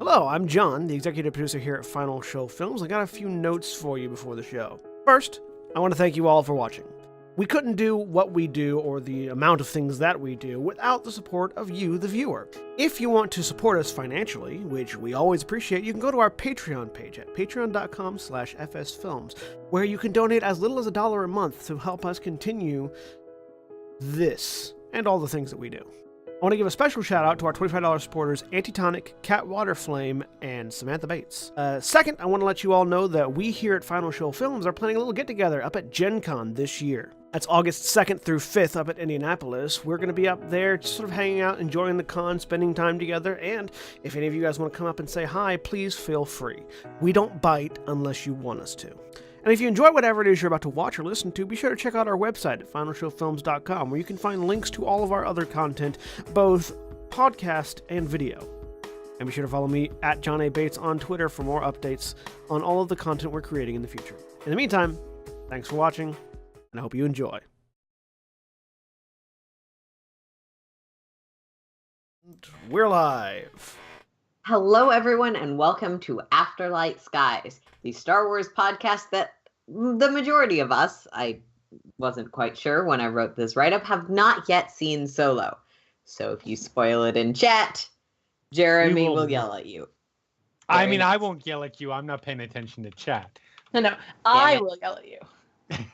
Hello, I'm John, the executive producer here at Final Show Films. I got a few notes for you before the show. First, I want to thank you all for watching. We couldn't do what we do or the amount of things that we do without the support of you, the viewer. If you want to support us financially, which we always appreciate, you can go to our Patreon page at patreon.com/fsfilms, where you can donate as little as $1 a month to help us continue this and all the things that we do. I want to give a special shout out to our $25 supporters, Antitonic, Waterflame, and Samantha Bates. Second, I want to let you all know that we here at Final Show Films are planning a little get-together up at Gen Con this year. That's August 2nd through 5th up at Indianapolis. We're going to be up there just sort of hanging out, enjoying the con, spending time together, and if any of you guys want to come up and say hi, please feel free. We don't bite unless you want us to. And if you enjoy whatever it is you're about to watch or listen to, be sure to check out our website at finalshowfilms.com, where you can find links to all of our other content, both podcast and video. And be sure to follow me at John A. Bates on Twitter for more updates on all of the content we're creating in the future. In the meantime, thanks for watching, and I hope you enjoy. We're live. Hello, everyone, and welcome to Afterlight Skies, the Star Wars podcast that the majority of us, I wasn't quite sure when I wrote this write-up, have not yet seen Solo. So if you spoil it in chat, Jeremy will yell at you. I mean, I won't yell at you. I'm not paying attention to chat. No, I will yell at you.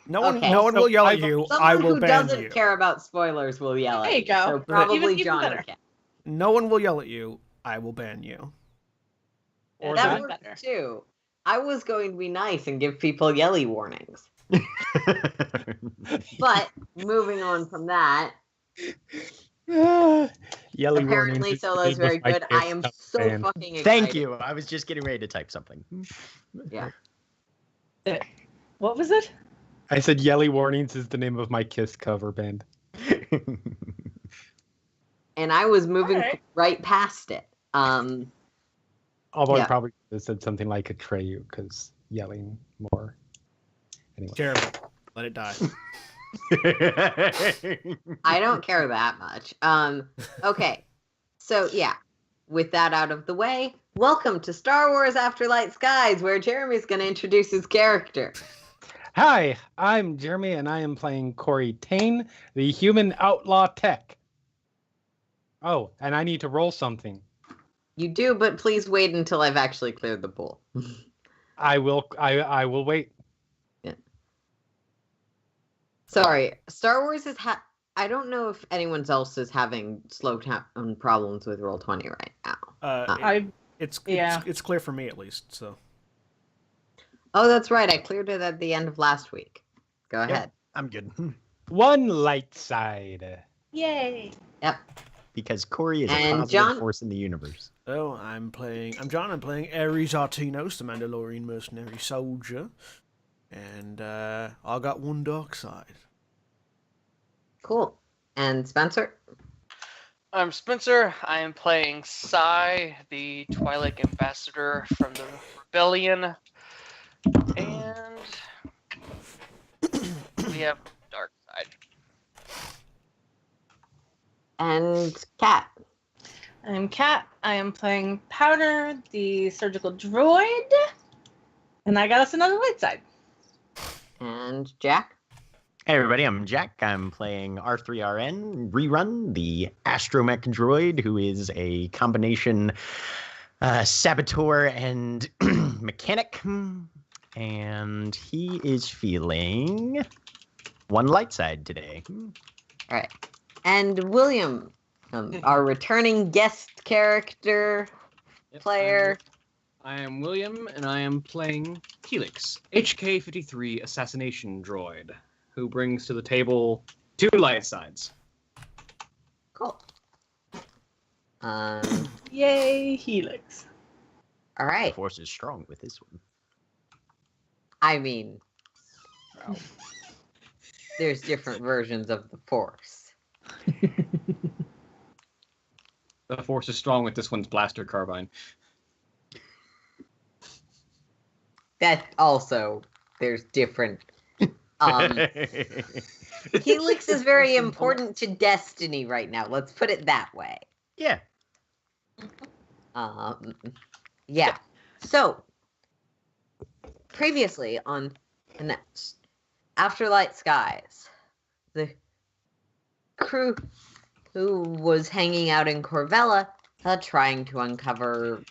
No one will yell at you. Someone I will ban you. who doesn't care about spoilers will yell at you. There you go. So probably Even John better. can. No one will yell at you. I will ban you. Or That better. works too. I was going to be nice and give people yelly warnings. But moving on from that, Yelly apparently warnings. Solo's very good. I am so fan. fucking excited. Thank you. I was just getting ready to type something. Yeah. What was it? I said Yelly Warnings is the name of my Kiss cover band. And I was moving Alright. right past it. Although Yeah. I probably could have said something like Atreyu, because yelling more. Anyway. Jeremy, let it die. I don't care that much. Okay. So yeah, with that out of the way, welcome to Star Wars Afterlight Skies, where Jeremy's going to introduce his character. Hi, I'm Jeremy, and I am playing Corey Tane, the human outlaw tech. Oh, and I need to roll something. You do, but please wait until I've actually cleared the pool. I will wait. Sorry, Star Wars is I don't know if anyone else is having slow down problems with Roll20 right now. It's clear for me at least. So. Oh, that's right. I cleared it at the end of last week. Go ahead. I'm good. One light side. Yay. Yep. Because Corey is And a positive John- force in the universe. So I'm John. I'm playing Ares Artinos, the Mandalorian mercenary soldier, and I got one dark side. Cool. And Spencer? I'm Spencer. I am playing Sai, the Twi'lek ambassador from the Rebellion. And we have Dark Side. And Kat? I'm Kat. I am playing Powder, the surgical droid. And I got us another light side. And Jack? Hey everybody, I'm Jack. I'm playing R3RN Rerun, the astromech droid, who is a combination saboteur and mechanic. And he is feeling one light side today. All right. And William, our returning guest character player. I am William, and I am playing Helix, HK-53 assassination droid, who brings to the table 2 light sides. Cool. Yay, Helix. All The right. force is strong with this one. I mean, there's different versions of the Force. The force is strong with this one's blaster carbine. That also, there's different. Helix is very important to Destiny right now. Let's put it that way. Yeah. Yeah. So, previously on the Afterlight Skies, the crew who was hanging out in Corvella trying to uncover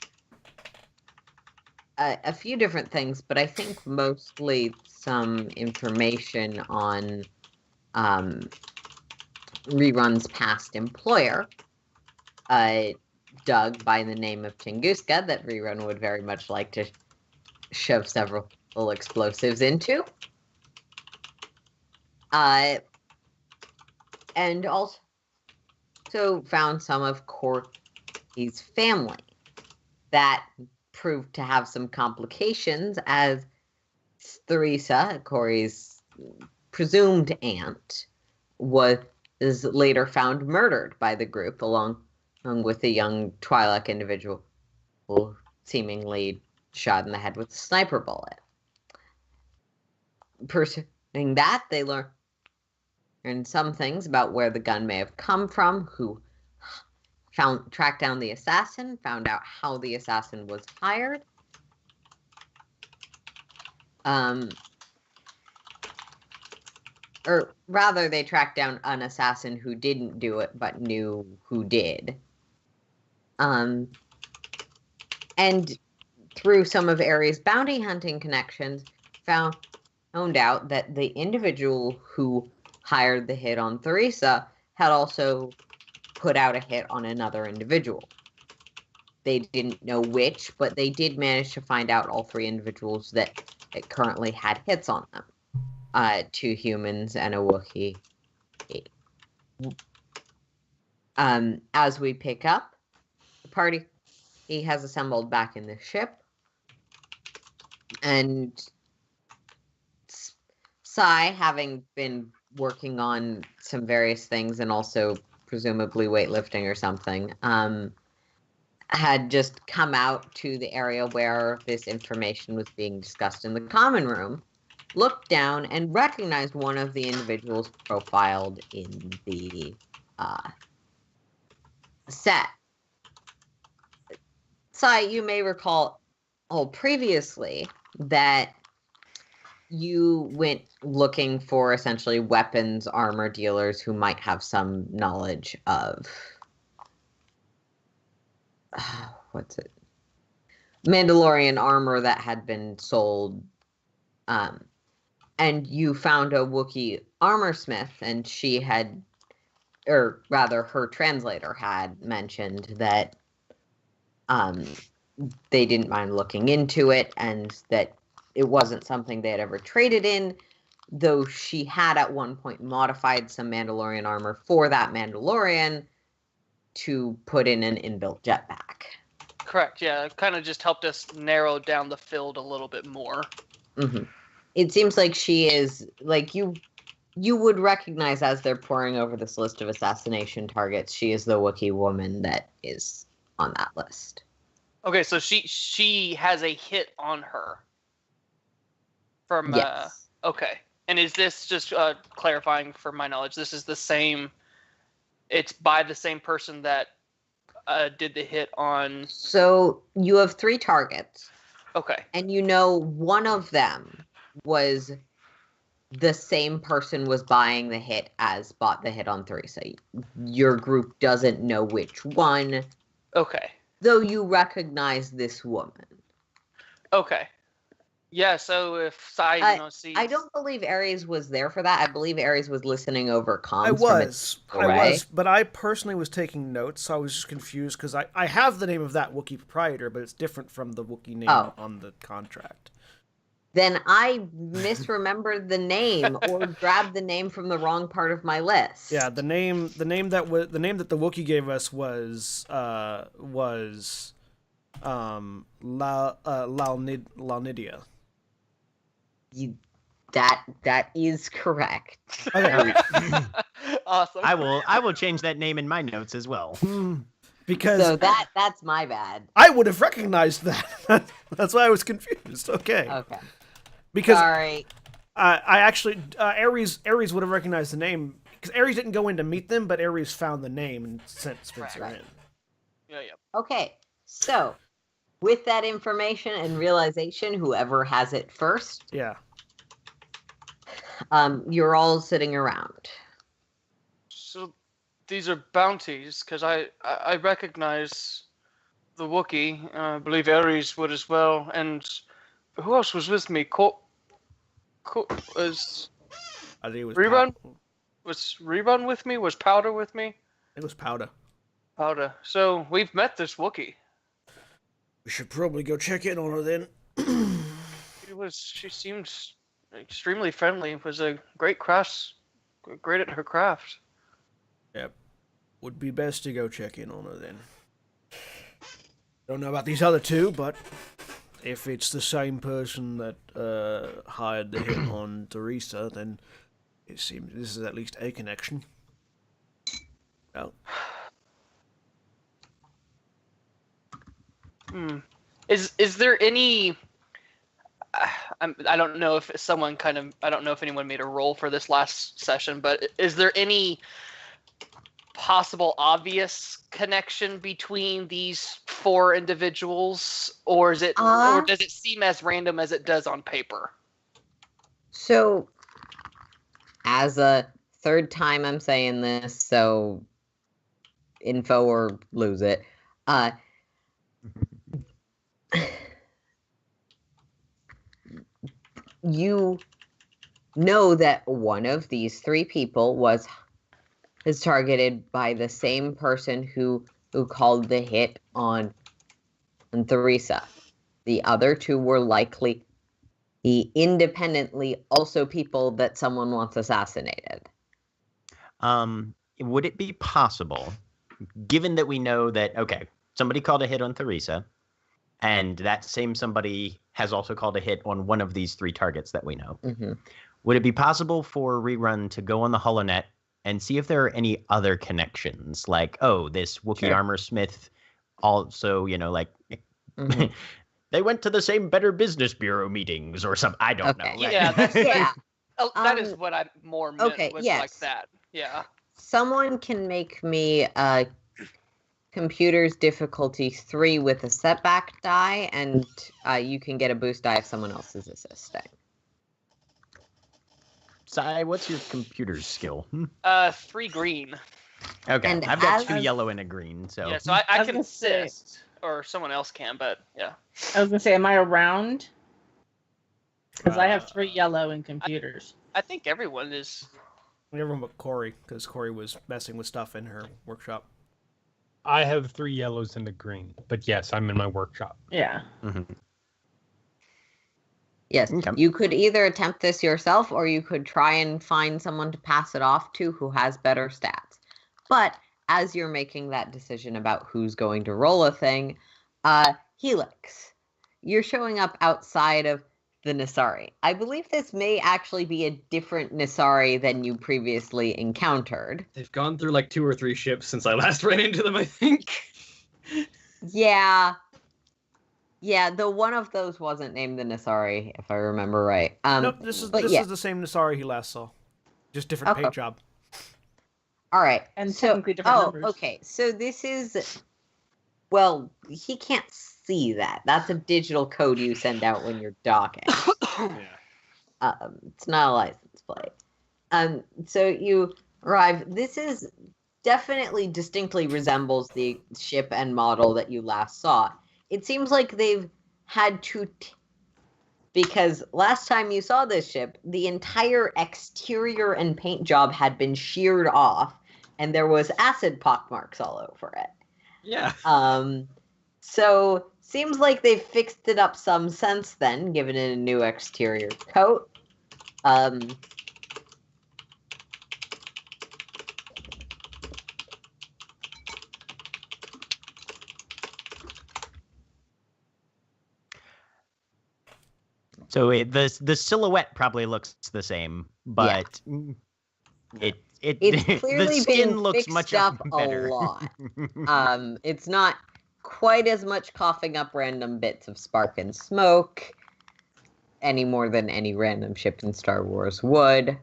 a few different things, but I think mostly some information on Rerun's past employer, Doug by the name of Tunguska, that Rerun would very much like to shove several little explosives into. And also found some of Corey's family that proved to have some complications, as Theresa, Corey's presumed aunt, was later found murdered by the group along with a young Twi'lek individual who seemingly shot in the head with a sniper bullet. Pursuing that, they learned some things about where the gun may have come from, who tracked down the assassin, found out how the assassin was hired. Or rather, they tracked down an assassin who didn't do it, but knew who did. And through some of Ares' bounty hunting connections, found out that the individual who hired the hit on Theresa had also put out a hit on another individual. They didn't know which, but they did manage to find out all three individuals that currently had hits on them. 2 humans and a Wookiee. As we pick up, the party he has assembled back in the ship, and Sai, having been working on some various things and also presumably weightlifting or something, had just come out to the area where this information was being discussed in the common room, looked down, and recognized one of the individuals profiled in the set. Sai, you may recall previously that you went looking for essentially weapons, armor dealers who might have some knowledge of Mandalorian armor that had been sold. And you found a Wookiee armor smith, and she had, or rather her translator had mentioned that they didn't mind looking into it, and that it wasn't something they had ever traded in, though she had at one point modified some Mandalorian armor for that Mandalorian to put in an inbuilt jetpack. Correct, yeah. It kind of just helped us narrow down the field a little bit more. Mm-hmm. It seems like she is, like, you would recognize as they're pouring over this list of assassination targets, she is the Wookiee woman that is on that list. Okay, so she has a hit on her. From yes. Okay. And is this just clarifying for my knowledge? This is the same. It's by the same person that did the hit on. So you have 3 targets. Okay. And you know one of them was the same person was buying the hit as bought the hit on Theresa. Your group doesn't know which one. Okay. Though you recognize this woman. Okay. Yeah, so if Sai, sees... I don't believe Ares was there for that. I believe Ares was listening over comms. I was, but I personally was taking notes, so I was just confused because I have the name of that Wookiee proprietor, but it's different from the Wookiee name on the contract. Then I misremembered the name or grabbed the name from the wrong part of my list. Yeah, the name that the Wookiee gave us was Launidia. That is correct. Okay. Awesome. I will change that name in my notes as well. Because so that's my bad. I would have recognized that. That's why I was confused. Okay. Okay. Because sorry. I actually Ares would have recognized the name because Ares didn't go in to meet them, but Ares found the name and sent Spencer in. Yeah. Okay. So, with that information and realization, whoever has it first, Yeah. you're all sitting around. So these are bounties, because I recognize the Wookiee. I believe Ares would as well. And who else was with me? Was I think it was Rerun? Powder. Was Rerun with me? Was Powder with me? It was Powder. Powder. So we've met this Wookiee. We should probably go check in on her then. She seemed extremely friendly. Was a great great at her craft. Yep. Would be best to go check in on her then. Don't know about these other two, but if it's the same person that hired the hit on Teresa, then it seems this is at least a connection. Well. Is there any? I don't know if someone I don't know if anyone made a roll for this last session, but is there any possible obvious connection between these 4 individuals, or is it, or does it seem as random as it does on paper? So, as a third time I'm saying this, so info or lose it. You know that one of these 3 people is targeted by the same person who called the hit on Teresa. The other 2 were likely independently also people that someone wants assassinated. Would it be possible, given that we know that, okay, somebody called a hit on Teresa, and that same somebody has also called a hit on one of these 3 targets that we know, would it be possible for Rerun to go on the HoloNet and see if there are any other connections? Like, oh, this Wookiee armor smith also, like, they went to the same Better Business Bureau meetings or something. I don't know. Yeah, that is what I more meant, was like that. Yeah. Someone can make me computer's difficulty 3 with a setback die, and you can get a boost die if someone else is assisting. Sai, what's your computer's skill? 3 green. Okay, And I've got 2 yellow and a green, so... Yeah, so I can assist, or someone else can, but yeah. I was going to say, am I around? Because I have 3 yellow in computers. I think everyone is. Everyone but Corey, because Corey was messing with stuff in her workshop. I have 3 yellows and a green, but yes, I'm in my workshop. Yeah. Yes, you could either attempt this yourself, or you could try and find someone to pass it off to who has better stats. But as you're making that decision about who's going to roll a thing, Helix, you're showing up outside of the Nisari. I believe this may actually be a different Nisari than you previously encountered. They've gone through like 2 or 3 ships since I last ran into them, I think. Yeah, the one of those wasn't named the Nisari, if I remember right. Nope, this is the same Nisari he last saw. Just different paint job. All right. And technically different numbers. Okay. So this is... Well, he can't see that. That's a digital code you send out when you're docking. It's not a license plate. So you arrive. This is definitely distinctly resembles the ship and model that you last saw. It seems like they've had to... because last time you saw this ship, the entire exterior and paint job had been sheared off, and there was acid pockmarks all over it. Yeah. So seems like they've fixed it up some since then, given it a new exterior coat. So the silhouette probably looks the same, but it's clearly the skin been looks fixed much up better. a lot. It's not quite as much coughing up random bits of spark and smoke any more than any random ship in Star Wars would.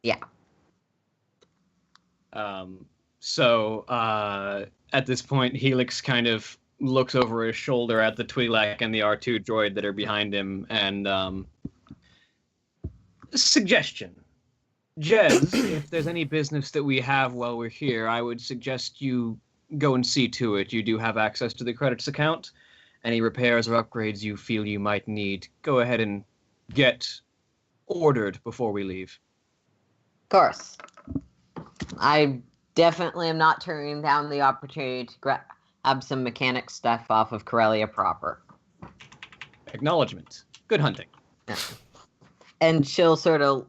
Yeah. So at this point, Helix kind of looks over his shoulder at the Twi'lek and the R2 droid that are behind him, and suggestion. Jez, if there's any business that we have while we're here, I would suggest you go and see to it. You do have access to the credits account. Any repairs or upgrades you feel you might need, go ahead and get ordered before we leave. Of course. I definitely am not turning down the opportunity to grab some mechanic stuff off of Corellia proper. Acknowledgement. Good hunting. Yeah. And she'll sort of...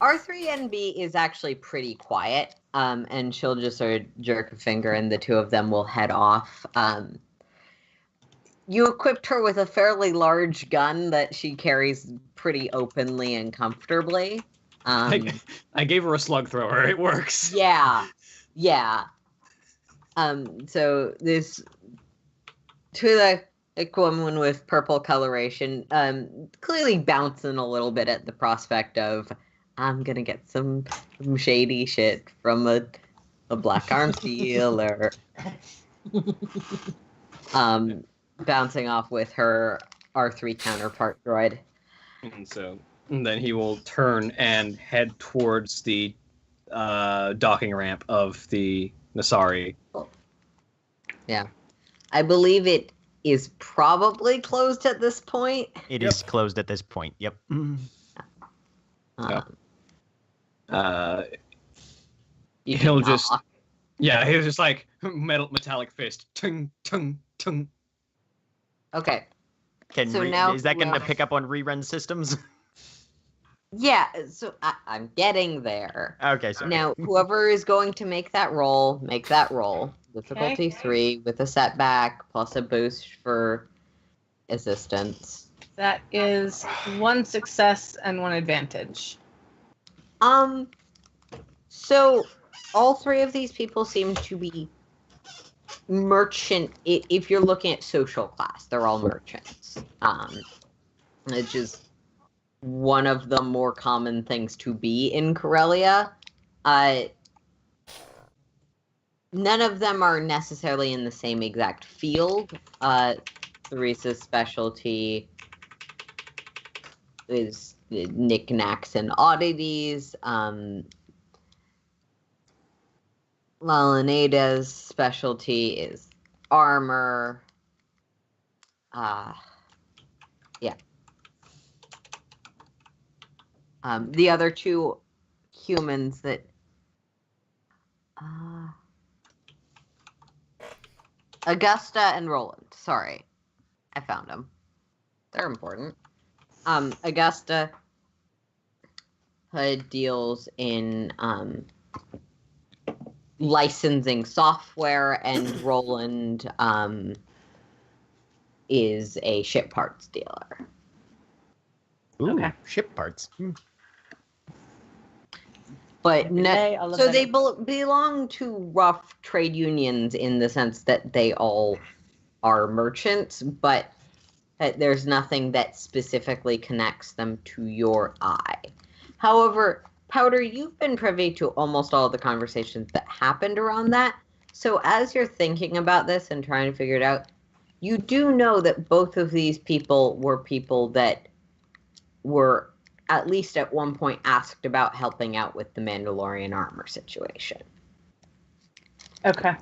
R3NB is actually pretty quiet, and she'll just sort of jerk a finger and the two of them will head off. You equipped her with a fairly large gun that she carries pretty openly and comfortably. I gave her a slug thrower. It works. Yeah. So this Twi'lek woman with purple coloration, clearly bouncing a little bit at the prospect of, I'm gonna get some shady shit from a black arms dealer. Bouncing off with her R3 counterpart droid. And then he will turn and head towards the docking ramp of the Nasari. Yeah. I believe it is probably closed at this point. It is closed at this point. Yep. He'll just... Yeah, he'll just like metallic fist. Tung, tung, tung. Okay. So now is that going to pick up on rerun systems? Yeah, so I'm getting there. Okay, sorry. Now, whoever is going to make that roll, make that roll. Difficulty 3 with a setback plus a boost for assistance. That is 1 success and 1 advantage. So all 3 of these people seem to be merchant. If you're looking at social class, they're all merchants. It's just one of the more common things to be in Corellia. None of them are necessarily in the same exact field. Theresa's specialty is knickknacks and oddities. Laleneda's specialty is armor. Yeah. The other 2 humans that... Augusta and Roland. Sorry. I found them. They're important. Augusta deals in licensing software, and Roland is a ship parts dealer. Ooh, Okay. Ship parts. But so they belong. belong to rough trade unions in the sense that they all are merchants, but there's nothing that specifically connects them to your eye. However, Powder, you've been privy to almost all the conversations that happened around that. So as you're thinking about this and trying to figure it out, you do know that both of these people were people that were at least at one point asked about helping out with the Mandalorian armor situation. Okay.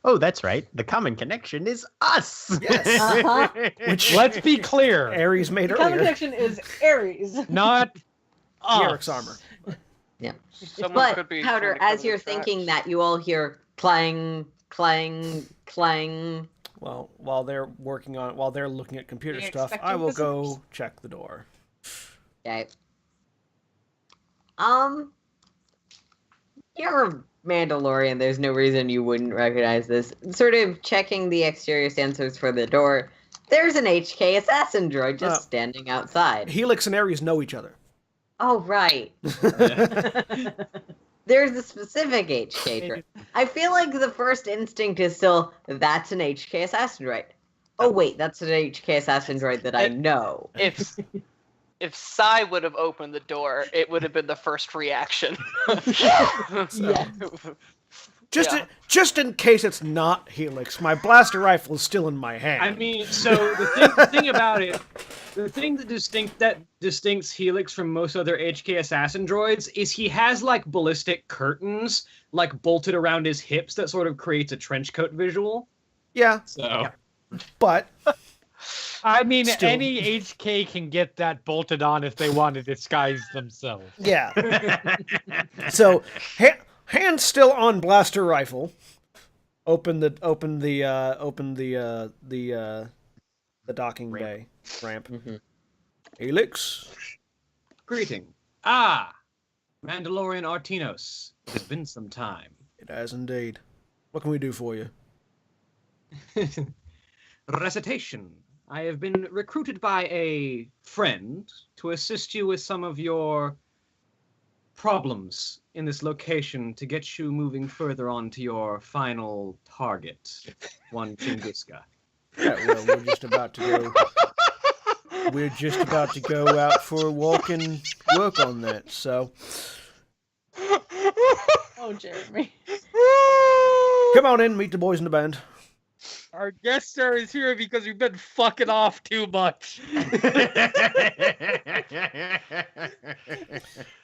Oh, that's right. The common connection is us. Yes. Uh-huh. Which Let's be clear. Ares made The common earlier. connection is Ares. Not Eric's us. armor. Someone But could be Powder, trying to as cover you're the thinking tracks. that, you all hear clang, clang, clang. Well, while they're looking at computer Be stuff, expecting I will visitors. go check the door. Okay. You're a Mandalorian. There's no reason you wouldn't recognize this. Sort of checking the exterior sensors for the door. There's an HK assassin droid just standing outside. Helix and Ares know each other. Oh, right. There's a specific HK droid. I feel like the first instinct is still, that's an HK assassin droid. Oh, wait, that's an HK assassin droid that I know. if Sai would have opened the door, it would have been the first reaction. Just in case it's not Helix, my blaster rifle is still in my hand. I mean, so the thing about it, the thing that distincts Helix from most other HK assassin droids is he has like ballistic curtains like bolted around his hips that sort of creates a trench coat visual. Yeah. So, But I mean, Still. any HK can get that bolted on if they want to disguise themselves. yeah. So hands still on blaster rifle. Open the docking bay ramp. Mm-hmm. Helix. greeting. Mandalorian Artinos. It has been some time. It has indeed. What can we do for you? Recitation. I have been recruited by a friend to assist you with some of your problems in this location to get you moving further on to your final target, one Tunguska. Yeah, well, we're just about to go out for a walk and work on that. So Oh, Jeremy. come on in, meet the boys in the band. Our guest star is here because we've been fucking off too much.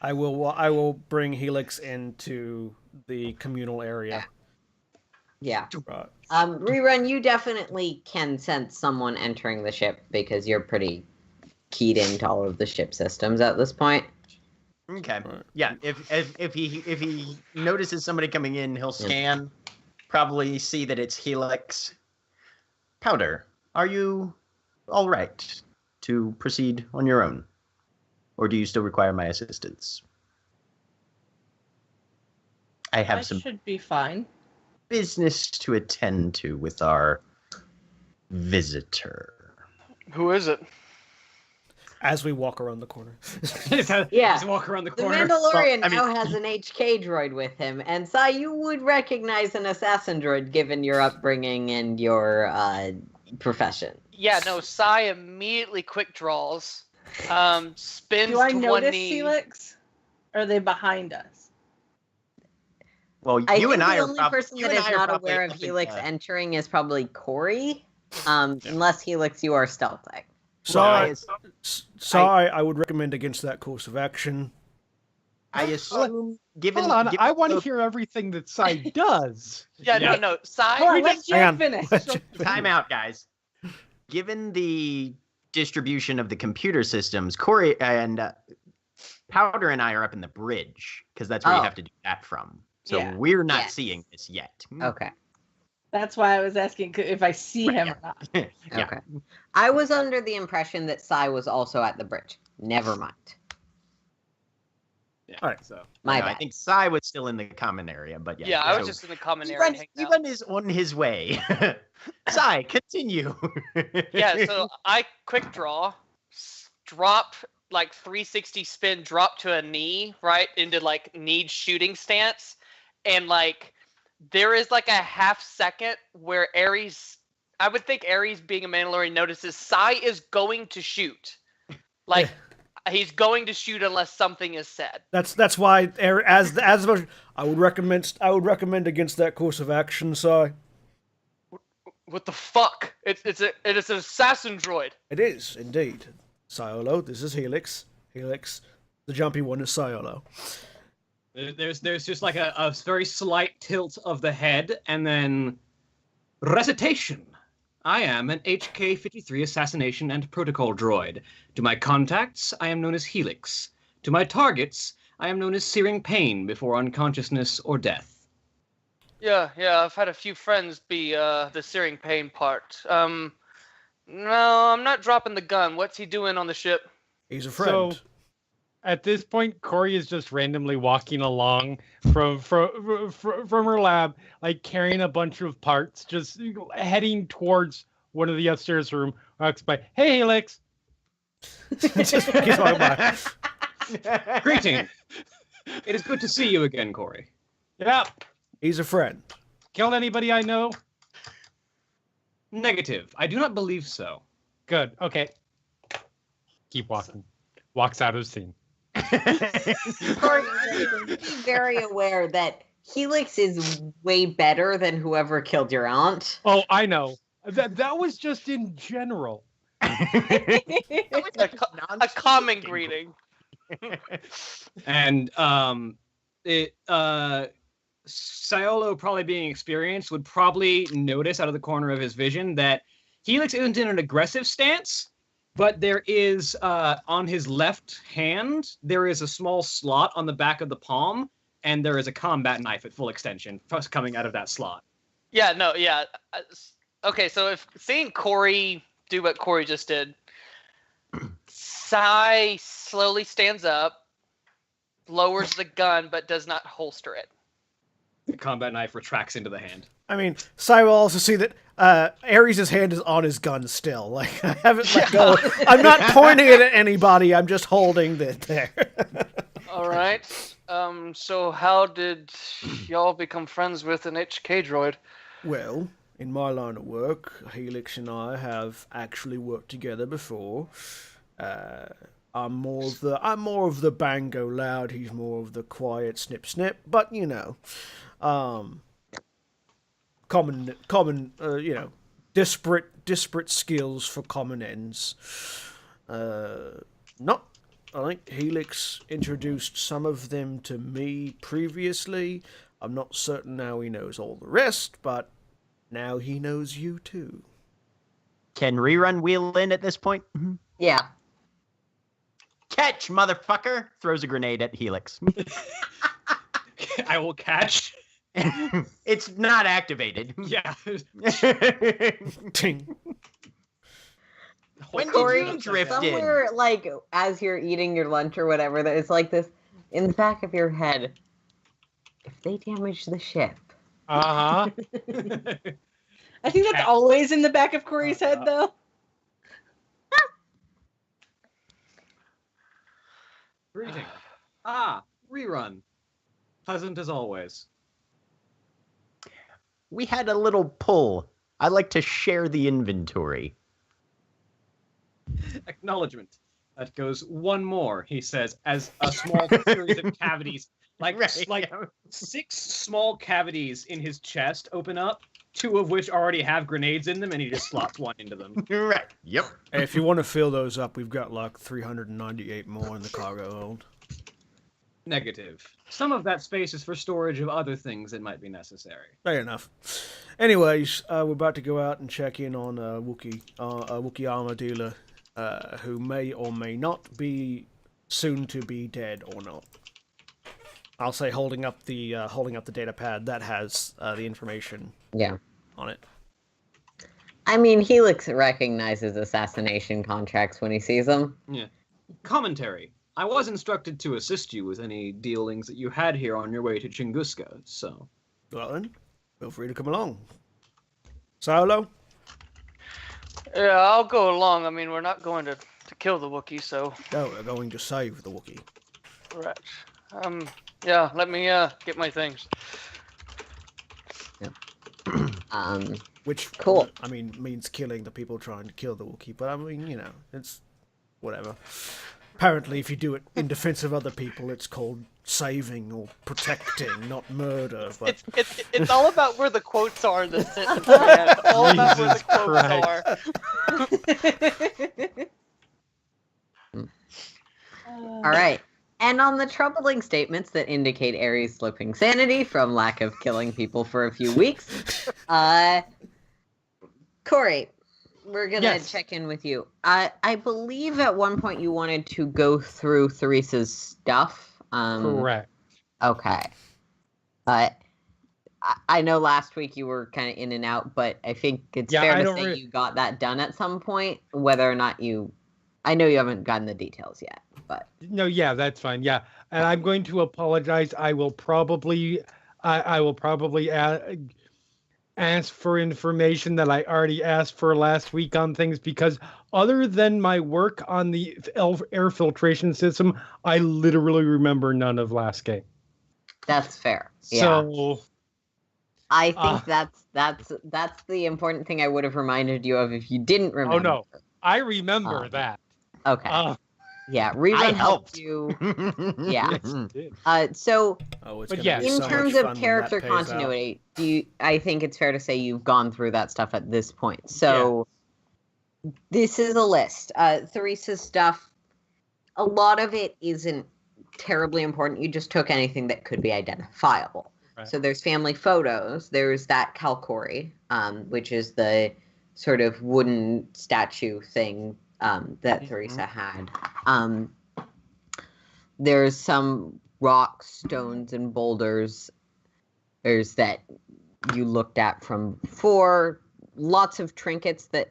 I will bring Helix into the communal area. Yeah. Right. Rerun, you definitely can sense someone entering the ship because you're pretty keyed into all of the ship systems at this point. Okay. Right. Yeah. If he notices somebody coming in, he'll scan. Probably see that it's Helix. Powder, are you all right to proceed on your own, or do you still require my assistance? I have some should be fine. business to attend to with our visitor. Who is it? As we walk around the corner. Yeah. Just walk around the The corner. Mandalorian Well, I mean- now has an HK droid with him, and Sai, you would recognize an assassin droid given your upbringing and your profession. Yeah, no, Sai immediately quick draws. Spins Do I to one notice knee. Helix? Or are they behind us? Well, I you think and I the are only prob- person you that and is I are not probably aware of up in, Helix entering is probably Corey. Unless Helix, you are stealthing. Sorry, I would recommend against that course of action. I assume, given Hold on, given I want to the- hear everything that Sai does. Yeah, Yeah. no, Sai. Hold on, let's Hang Jack on. finish. Time out, guys. Given the distribution of the computer systems, Corey and Powder and I are up in the bridge because that's where you Oh. have to do that from. So Yeah. we're not Yes. seeing this yet. Okay. That's why I was asking if I see him or not. Yeah. Okay. I was under the impression that Sai was also at the bridge. Never mind. Yeah, All right. so My No, I bad. think Sai was still in the common area, but yeah. Yeah, I was so just in the common area. Ivan, hanging out. Ivan is on his way. Sai, continue. Yeah, so I quick draw, drop like 360 spin, drop to a knee, right into like knee shooting stance, and like there is like a half second where Ares, I would think Ares being a Mandalorian notices Sai is going to shoot, like he's going to shoot unless something is said. That's why as I would recommend against that course of action. So What the fuck? It's an assassin droid. it is indeed Siolo. This is Helix. Helix, the jumpy one is Siolo. there's just like a very slight tilt of the head, and then recitation. I am an HK-53 assassination and protocol droid. To my contacts, I am known as Helix. To my targets, I am known as searing pain before unconsciousness or death. Yeah, I've had a few friends be the searing pain part. No, I'm not dropping the gun. What's he doing on the ship? He's a friend. So, at this point, Corey is just randomly walking along from her lab, like carrying a bunch of parts, just heading towards one of the upstairs room. Walks by, hey, Helix. Just keeps walking by. Greeting. It is good to see you again, Corey. Yep. He's a friend. Killed anybody I know? Negative. I do not believe so. Good. Okay. Keep walking. Walks out of scene. Corey, be very aware that Helix is way better than whoever killed your aunt. Oh, I know. That was just in general. A common greeting. And Siolo, probably being experienced, would probably notice out of the corner of his vision that Helix isn't in an aggressive stance, but there is on his left hand there is a small slot on the back of the palm, and there is a combat knife at full extension coming out of that slot. Yeah, no, yeah. Okay, so if seeing Corey do what Corey just did, Sai slowly stands up, lowers the gun, but does not holster it. The combat knife retracts into the hand. I mean, Sai will also see that Ares' hand is on his gun still. Like, I haven't let go. I'm not pointing it at anybody. I'm just holding it there. All right. So how did y'all become friends with an HK droid? Well, in my line of work, Helix and I have actually worked together before. I'm more of the bang go loud. He's more of the quiet snip snip. But you know, common, disparate skills for common ends. I think Helix introduced some of them to me previously. I'm not certain now he knows all the rest, but now he knows you too. Can Rerun wheel in at this point? Yeah. Catch, motherfucker! Throws a grenade at Helix. I will catch. It's not activated. Yeah. Ting. When Corey, did you drift in? somewhere, like, as you're eating your lunch or whatever, that it's like this in the back of your head. If they damage the ship. Uh-huh. I think that's always in the back of Corey's head, though. Greeting. Rerun. Pleasant as always. We had a little pull. I like to share the inventory. Acknowledgement. That goes one more, he says, as a small series of cavities, like 6 small cavities in his chest open up, 2 of which already have grenades in them, and he just slots one into them. Right. Yep. Hey, if you want to fill those up, we've got like 398 more in the cargo hold. Negative. Some of that space is for storage of other things that might be necessary. Fair enough. Anyways, we're about to go out and check in on a Wookiee armor dealer who may or may not be soon to be dead or not. I'll say holding up the data pad that has the information on it. I mean, Helix recognizes assassination contracts when he sees them. Yeah. Commentary. I was instructed to assist you with any dealings that you had here on your way to Chunguska, so... Well then, feel free to come along. Solo? Yeah, I'll go along. I mean, we're not going to kill the Wookiee, so... No, we're going to save the Wookiee. Right. Yeah, let me get my things. Which, cool. I mean, means killing the people trying to kill the Wookiee, but I mean, you know, it's whatever. Apparently, if you do it in defense of other people, it's called saving or protecting, not murder. But It's all about where the quotes are in the sentence, man. It's all about where the quotes are. All right. And on the troubling statements that indicate Ares' slipping sanity from lack of killing people for a few weeks, Corey, we're going to check in with you. I believe at one point you wanted to go through Theresa's stuff. Correct. Okay. I know last week you were kind of in and out, but I think it's fair to say you got that done at some point, whether or not you... I know you haven't gotten the details yet, but... No, yeah, that's fine. Yeah, and I'm going to apologize. I will probably ask for information that I already asked for last week on things, because other than my work on the air filtration system, I literally remember none of last game. That's fair. Yeah. So I think that's the important thing I would have reminded you of if you didn't remember. Oh no, I remember that. Okay. Yeah, I rerun helped helped. you. Yeah. Did. So Oh, it's But gonna yes. be in so much terms fun of when character that pays out. continuity, I think it's fair to say you've gone through that stuff at this point. So this is a list. Theresa's stuff, a lot of it isn't terribly important. You just took anything that could be identifiable. Right. So there's family photos. There's that Kalkori, which is the sort of wooden statue thing that Theresa had. There's some rocks, stones, and boulders. There's that you looked at from before. Lots of trinkets that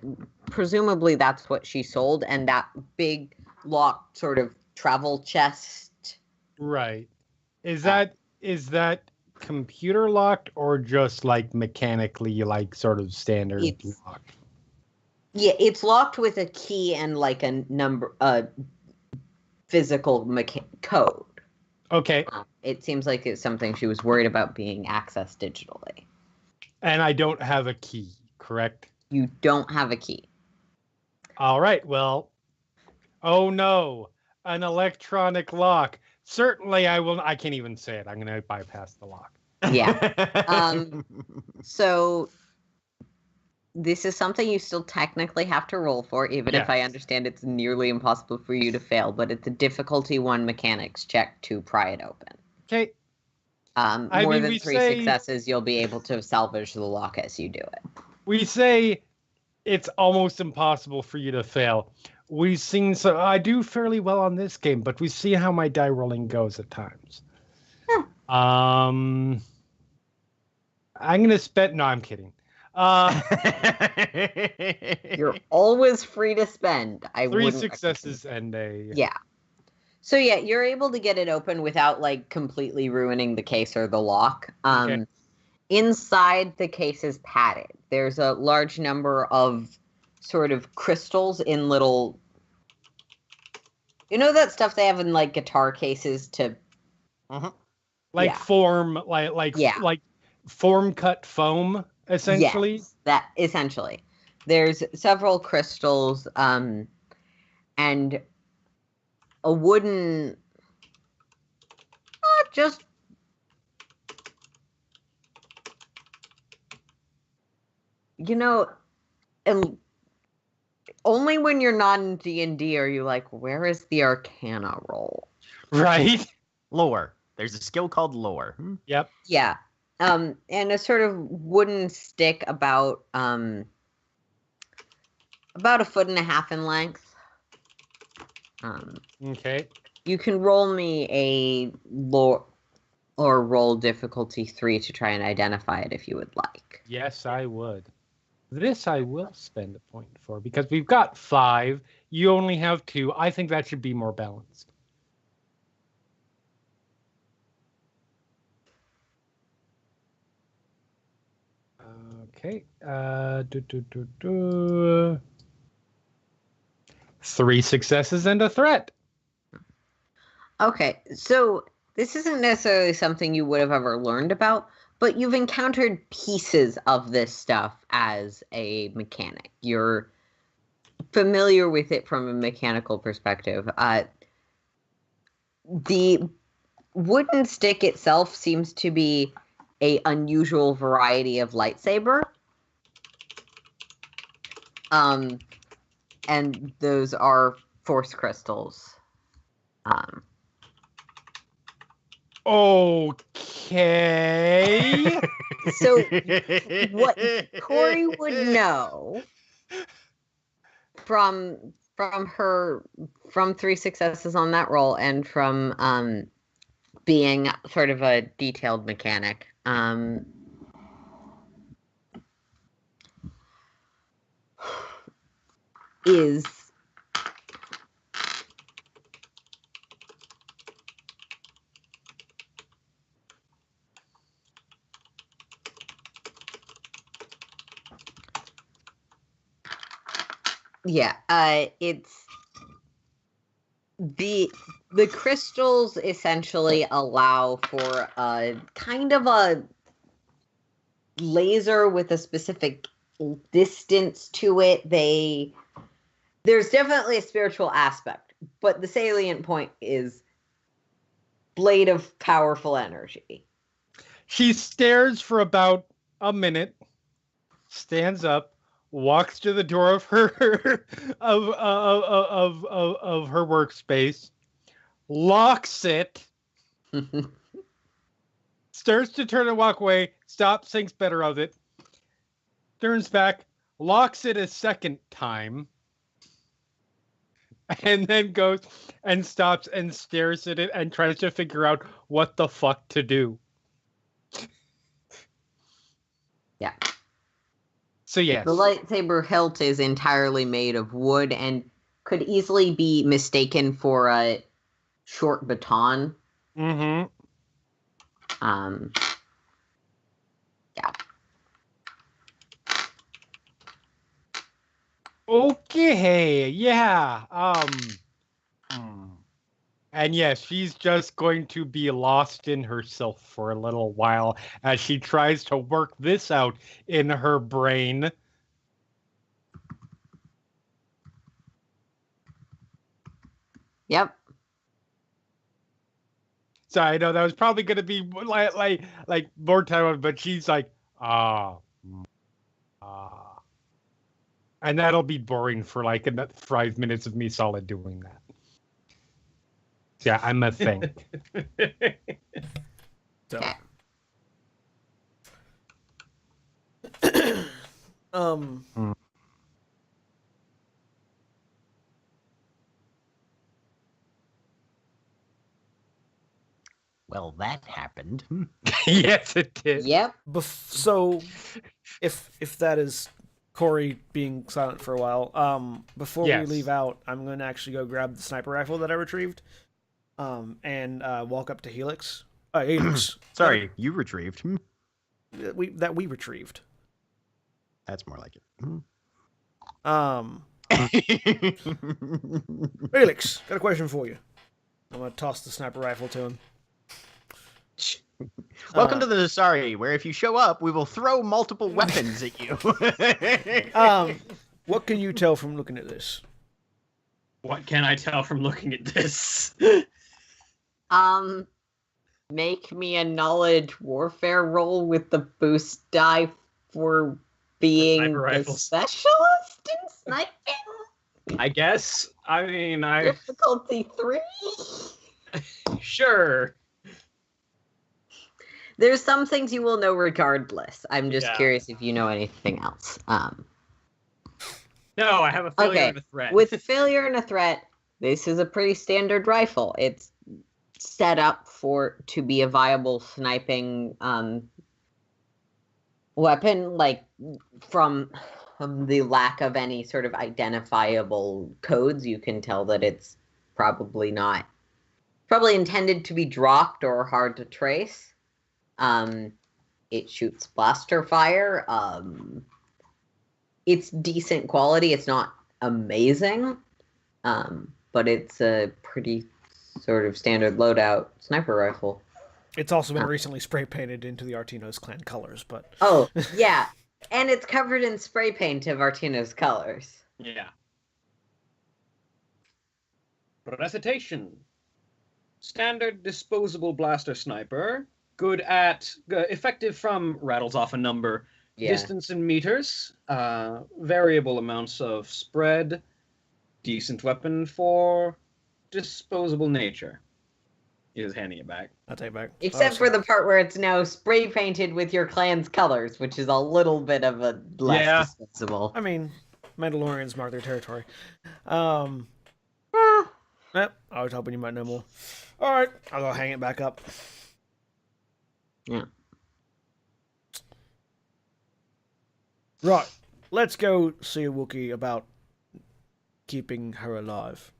presumably that's what she sold, and that big locked sort of travel chest. Right. Is that computer locked or just like mechanically like sort of standard It's- locked? Yeah, it's locked with a key and like a physical code. Okay. It seems like it's something she was worried about being accessed digitally. And I don't have a key, correct? You don't have a key. All right. Well, oh no, an electronic lock. Certainly I will. I can't even say it. I'm going to bypass the lock. Yeah. So this is something you still technically have to roll for, even if I Yes. understand it's nearly impossible for you to fail, but it's a difficulty 1 mechanics check to pry it open. Okay. More mean, than we 3 say- successes, you'll be able to salvage the lock as you do it. We say it's almost impossible for you to fail. We've seen, so I do fairly well on this game, but we see how my die rolling goes at times. I'm gonna spend. No, I'm kidding. You're always free to spend. I 3 wouldn't successes and a. Yeah. So yeah, you're able to get it open without like completely ruining the case or the lock. Okay. Inside the case is padded. There's a large number of sort of crystals in little. You know that stuff they have in like guitar cases to. Like Yeah. form, Yeah. like form cut foam, essentially. Yes, that essentially. There's several crystals, and a wooden. Just. You know, and only when you're not in D&D are you like, where is the Arcana roll? Right. Lore. There's a skill called lore. Yep. Yeah. And a sort of wooden stick about 1.5 feet in length. Okay. You can roll me a lore or roll difficulty 3 to try and identify it if you would like. Yes, I would. This I will spend a point for because we've got 5. You only have 2. I think that should be more balanced. Okay. 3 successes and a threat. Okay, so this isn't necessarily something you would have ever learned about, but you've encountered pieces of this stuff as a mechanic. You're familiar with it from a mechanical perspective. The wooden stick itself seems to be a unusual variety of lightsaber. And those are force crystals. Okay. So what Corey would know from 3 successes on that roll and from being sort of a detailed mechanic, is it's the crystals essentially allow for a kind of a laser with a specific distance to it. There's definitely a spiritual aspect, but the salient point is blade of powerful energy. She stares for about a minute, stands up, walks to the door of her of her workspace, locks it, starts to turn and walk away, stops, thinks better of it, turns back, locks it a second time, and then goes and stops and stares at it and tries to figure out what the fuck to do. Yeah. So yes. The lightsaber hilt is entirely made of wood and could easily be mistaken for a short baton. Mm-hmm. Yeah. Okay, yeah. And yes, she's just going to be lost in herself for a little while as she tries to work this out in her brain. Yep. So I know that was probably going to be like more time, but she's like, and that'll be boring for like 5 minutes of me solid doing that. Yeah, I'm a thing. So. Well, that happened. Yes, it did. Yep. So, if that is Corey being silent for a while, before we leave out, I'm going to actually go grab the sniper rifle that I retrieved, and walk up to Helix. Helix. Sorry, you retrieved. That we retrieved. That's more like it. Helix, got a question for you. I'm going to toss the sniper rifle to him. Welcome to the Dasari, where if you show up, we will throw multiple weapons at you. What can you tell from looking at this? What can I tell from looking at this? Make me a knowledge warfare roll with the boost die for being a specialist in sniping. I guess. I mean, Difficulty 3. Sure. There's some things you will know regardless. I'm just curious if you know anything else. No, I have a failure and a threat. With failure and a threat, this is a pretty standard rifle. It's set up to be a viable sniping weapon, like from the lack of any sort of identifiable codes, you can tell that it's probably intended to be dropped or hard to trace. It shoots blaster fire. It's decent quality. It's not amazing, but it's a pretty sort of standard loadout sniper rifle. It's also been recently spray painted into the Artino's clan colors, but... Oh, yeah. And it's covered in spray paint of Artino's colors. Yeah. Recitation. Standard disposable blaster sniper. Good at... effective from rattles off a number. Yeah. Distance in meters. Variable amounts of spread. Decent weapon for disposable nature. He is handing it back. I'll take it back. Except for the part where it's now spray painted with your clan's colors, which is a little bit of a less disposable. I mean, Mandalorians mark their territory. Yep, I was hoping you might know more. Alright, I'll go hang it back up. Yeah. Right, let's go see a Wookiee about keeping her alive.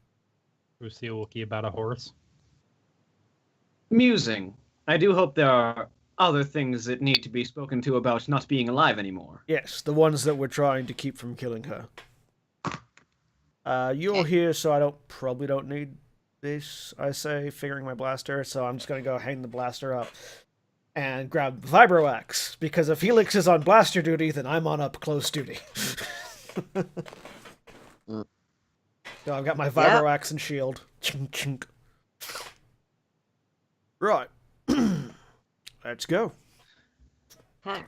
Go see a Wookiee about a horse. Amusing. I do hope there are other things that need to be spoken to about not being alive anymore. Yes, the ones that we're trying to keep from killing her. You're here, so I probably don't need this, I say, figuring my blaster, so I'm just gonna go hang the blaster up and grab the vibro axe, because if Helix is on blaster duty, then I'm on up close duty. Oh, I've got my vibro axe and shield. Chink, chink. Right. Let's go. Okay.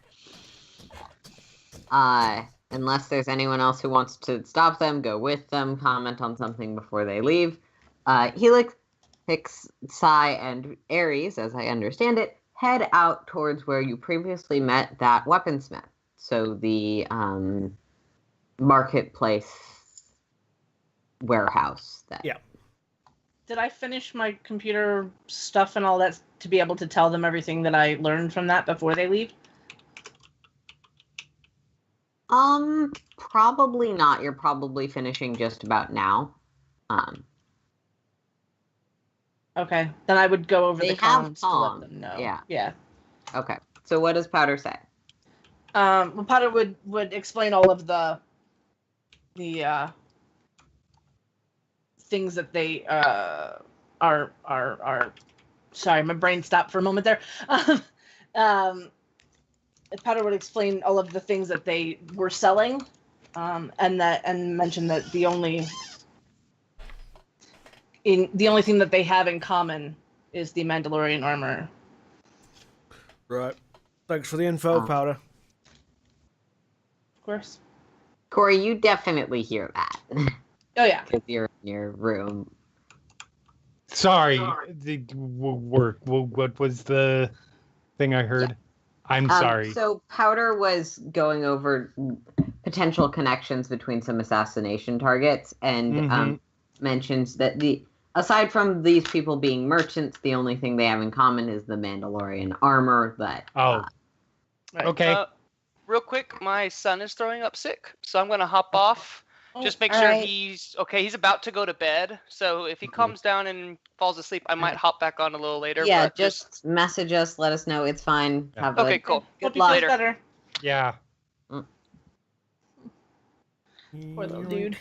Unless there's anyone else who wants to stop them, go with them, comment on something before they leave. Helix, Hix, Psy, and Ares, as I understand it, head out towards where you previously met that weaponsmith. So the marketplace warehouse. Yeah. Did I finish my computer stuff and all that to be able to tell them everything that I learned from that before they leave? Probably not. You're probably finishing just about now. Okay, then I would go over They the have comms to let comms, them know. yeah. Yeah. Okay. So what does Powder say? Well, Potter would explain all of the things that they are. Sorry, my brain stopped for a moment there. Potter would explain all of the things that they were selling, and mention that the only thing that they have in common is the Mandalorian armor. Right. Thanks for the info, Powder. Of course. Corey, you definitely hear that. Oh yeah. Because you're in your room. Sorry. What was the thing I heard? Yeah. I'm sorry. So Powder was going over potential connections between some assassination targets and mentions that aside from these people being merchants, the only thing they have in common is the Mandalorian armor that... okay. Real quick, my son is throwing up sick, so I'm going to hop off. Just make sure he's okay. He's about to go to bed, so if he calms down and falls asleep, I might hop back on a little later. Yeah, but just message us. Let us know. It's fine. Yeah. Okay, cool. Good luck. Better. Yeah. Poor little dude.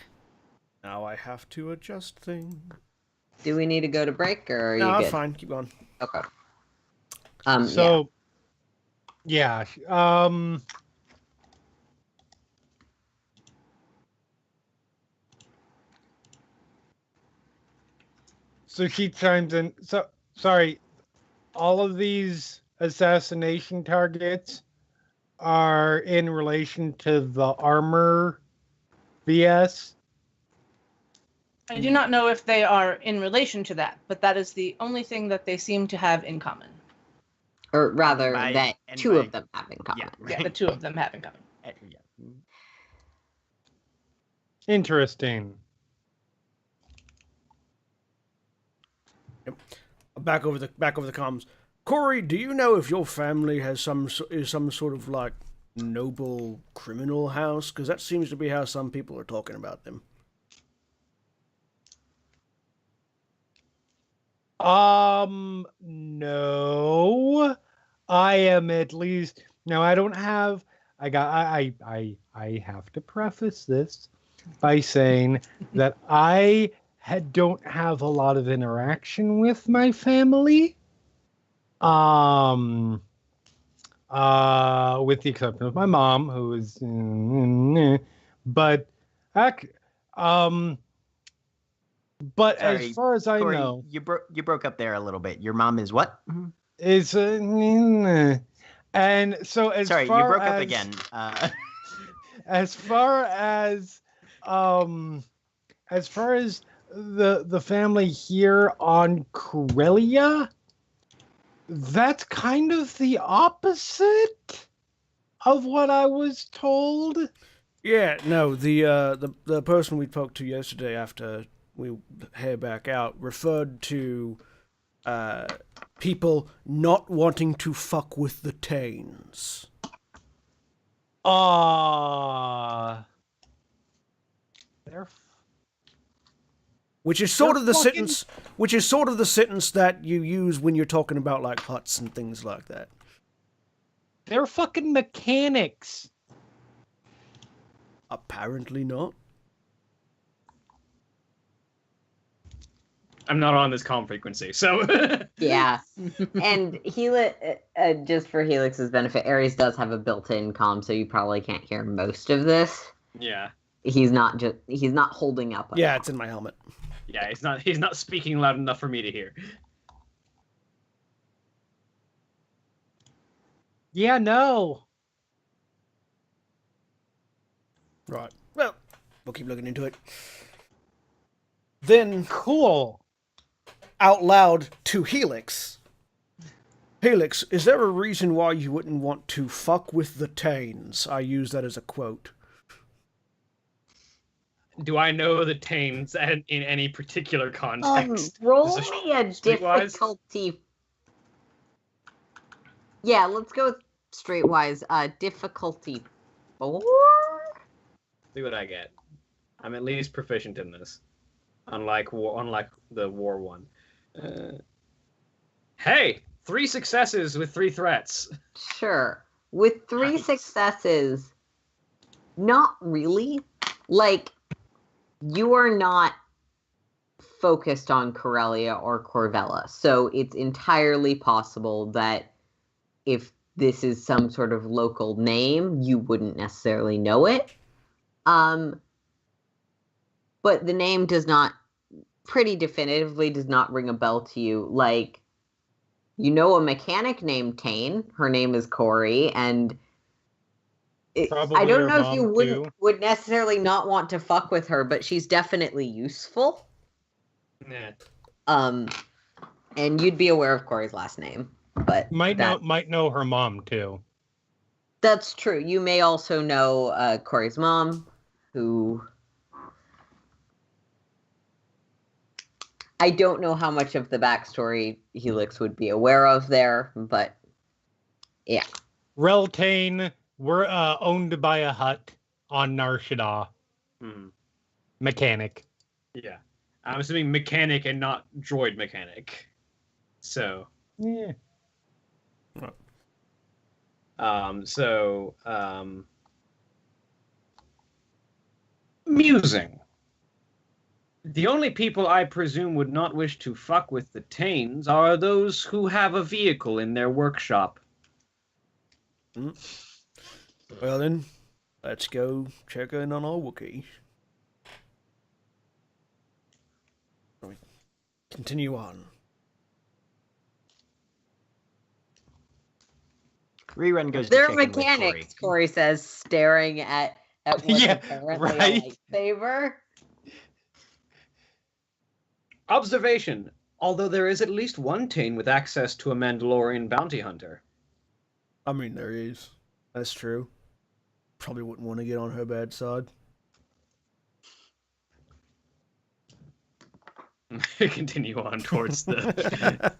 Now I have to adjust things. Do we need to go to break, or are you No, good? fine. Keep going. Okay. Yeah. So she chimes in. So sorry, all of these assassination targets are in relation to the armor BS. I do not know if they are in relation to that, but that is the only thing that they seem to have in common. Or rather, that two of them have in common. Yeah, the two of them have in common. Interesting. Yep. Back over the comms. Corey, do you know if your family has some sort of like noble criminal house? Because that seems to be how some people are talking about them. No. I am at least now. I don't have. I have to preface this by saying that I don't have a lot of interaction with my family. With the exception of my mom, who is, but Sorry, as far as I Corey, know, you broke up there a little bit. Your mom is what? Is and so as sorry, far you broke as, up again. As far as the family here on Corellia, that's kind of the opposite of what I was told. Yeah, no, the person we spoke to yesterday after we head back out referred to people not wanting to fuck with the Tanes. Which is sort of the sentence that you use when you're talking about like huts and things like that. They're fucking mechanics. Apparently not. I'm not on this comm frequency, so... Yeah. And Helix, just for Helix's benefit, Ares does have a built-in comm, so you probably can't hear most of this. Yeah. he's not holding up. Yeah, it's in my helmet. Yeah, he's not speaking loud enough for me to hear. Yeah, no. Right. Well, we'll keep looking into it. Then, Cool. out loud to Helix. Helix, is there a reason why you wouldn't want to fuck with the Tanes? I use that as a quote. Do I know the Tanes in any particular context? Roll Is this me a streetwise? difficulty. Yeah, let's go with streetwise. Difficulty 4. See what I get. I'm at least proficient in this, unlike the war one. Hey, 3 successes with 3 threats. Sure. With 3 Nice. successes, not really. Like, you are not focused on Corellia or Corvella, so it's entirely possible that if this is some sort of local name, you wouldn't necessarily know it. But the name pretty definitively does not ring a bell to you. Like, you know a mechanic named Tane. Her name is Corey, and Probably I don't her know if you mom, would necessarily not want to fuck with her, but she's definitely useful. Yeah. And you'd be aware of Corey's last name, but Might know her mom too. that's true. You may also know Corey's mom, who I don't know how much of the backstory Helix would be aware of there, but yeah. Reltane, we're owned by a hut on Nar Shaddaa. Hmm. Mechanic. Yeah. I'm assuming mechanic and not droid mechanic. So. Yeah. Musing. The only people I presume would not wish to fuck with the Tanes are those who have a vehicle in their workshop. Well then, let's go check in on our Wookiee. Continue on. Rerun goes to They're check in with mechanics, Corey says, staring at what's Yeah, apparently right? a lightsaber. Observation. Although there is at least one Tane with access to a Mandalorian bounty hunter. I mean, there is. That's true. Probably wouldn't want to get on her bad side. Continue on towards the...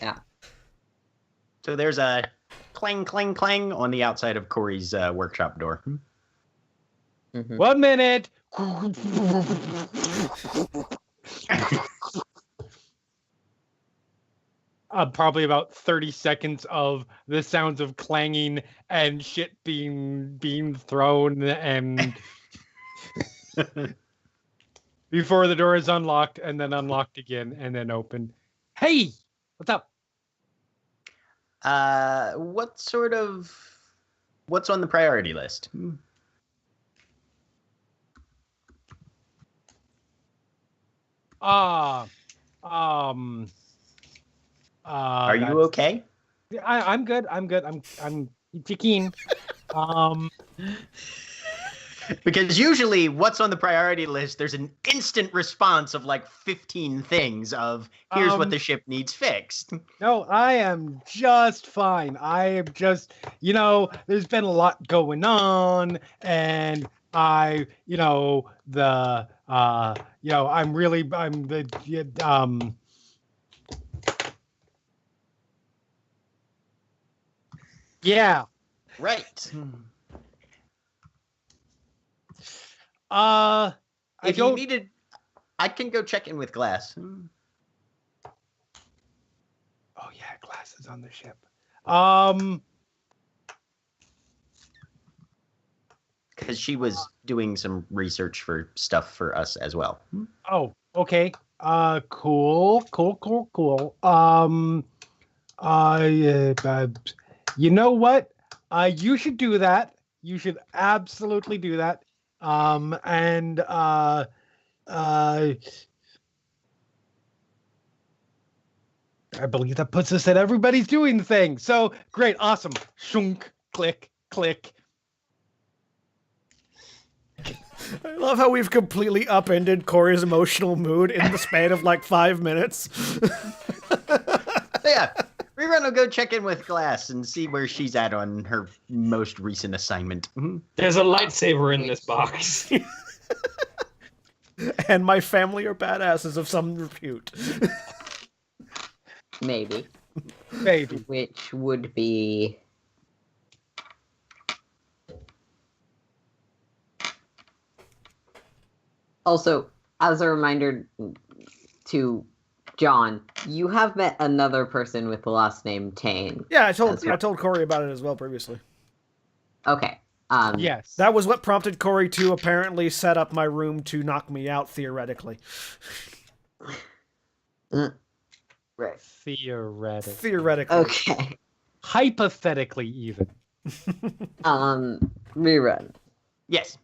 Yeah. So there's a clang, clang, clang on the outside of Corey's workshop door. Mhm. 1 minute. Probably about 30 seconds of the sounds of clanging and shit being thrown, and before the door is unlocked and then unlocked again and then opened. Hey, what's up? What's on the priority list? Are you okay? I'm good. I'm keen. Because usually what's on the priority list, there's an instant response of like 15 things of here's what the ship needs fixed. No, I am just fine. I am just, there's been a lot going on, and I'm yeah. Right. If you needed, I can go check in with Glass. Oh yeah, Glass is on the ship. Because she was doing some research for stuff for us as well. Oh, okay. Cool. You know what? You should do that. You should absolutely do that. And I believe that puts us at everybody's doing the thing. So great, awesome. Shunk, click, click. I love how we've completely upended Corey's emotional mood in the span of like 5 minutes. So yeah, Rerun will go check in with Glass and see where she's at on her most recent assignment. There's a lightsaber in this box. And my family are badasses of some repute. Maybe. Baby. Which would be... Also, as a reminder to John, you have met another person with the last name Tane. Yeah, I told Corey about it as well previously. Okay. Yes. That was what prompted Corey to apparently set up my room to knock me out, theoretically. Right. Theoretically. Okay. Hypothetically, even. Rerun. Yes.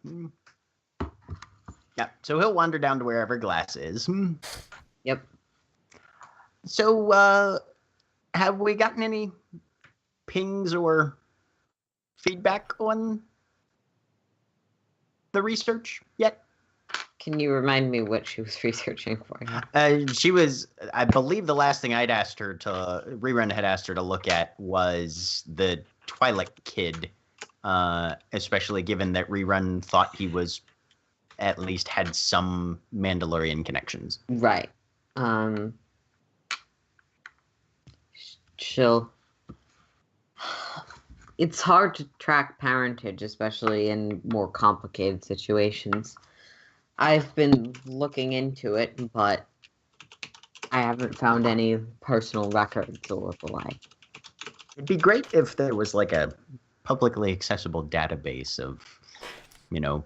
Yeah, so he'll wander down to wherever Glass is. Yep. So, have we gotten any pings or feedback on the research yet? Can you remind me what she was researching for you? She was, I believe the last thing Rerun had asked her to look at was the Twilight Kid, especially given that Rerun thought he was at least had some Mandalorian connections. Right. It's hard to track parentage, especially in more complicated situations. I've been looking into it, but I haven't found any personal records or the like. It'd be great if there was like a publicly accessible database of,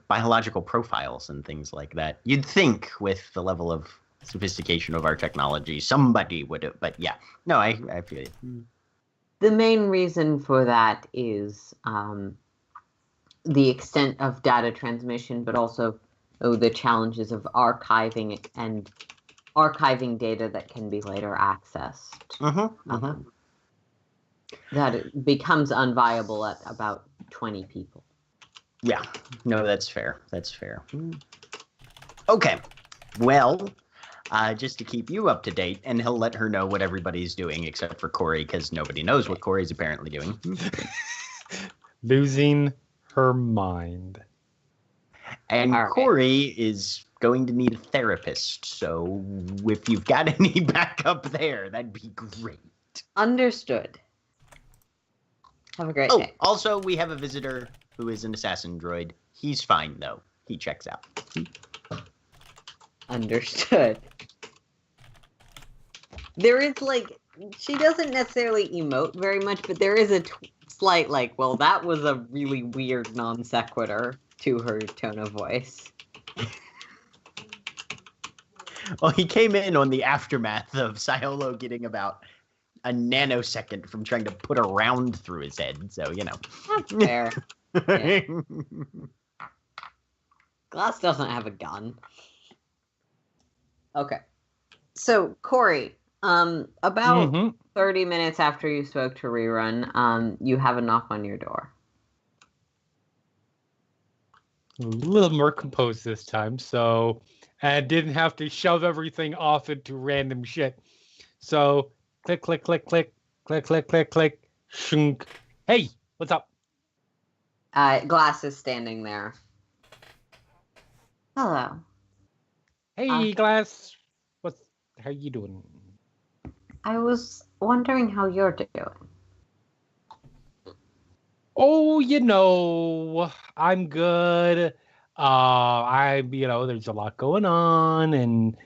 biological profiles and things like that. You'd think with the level of sophistication of our technology, somebody would have, but yeah. No, I feel it. The main reason for that is the extent of data transmission, but also the challenges of archiving data that can be later accessed. That it becomes unviable at about 20 people. Yeah, no, that's fair. Okay, well, just to keep you up to date, and he'll let her know what everybody's doing except for Corey, because nobody knows what Corey's apparently doing. Losing her mind. And All right. Corey is going to need a therapist, so if you've got any backup there, that'd be great. Understood. Have a great Oh, day. also, we have a visitor who is an assassin droid. He's fine, though. He checks out. Understood. There is, she doesn't necessarily emote very much, but there is a slight, well, that was a really weird non sequitur to her tone of voice. Well, he came in on the aftermath of Siolo getting about a nanosecond from trying to put a round through his head, so, That's fair. Yeah. Glass doesn't have a gun. Okay. So, Corey, about 30 minutes after you spoke to Rerun, you have a knock on your door. A little more composed this time, so I didn't have to shove everything off into random shit. So, click, click, click, click, click, click, click, click, shunk. Hey, what's up? Glass is standing there. Hello. Hey, Glass. How you doing? I was wondering how you're doing. Oh, I'm good. There's a lot going on, and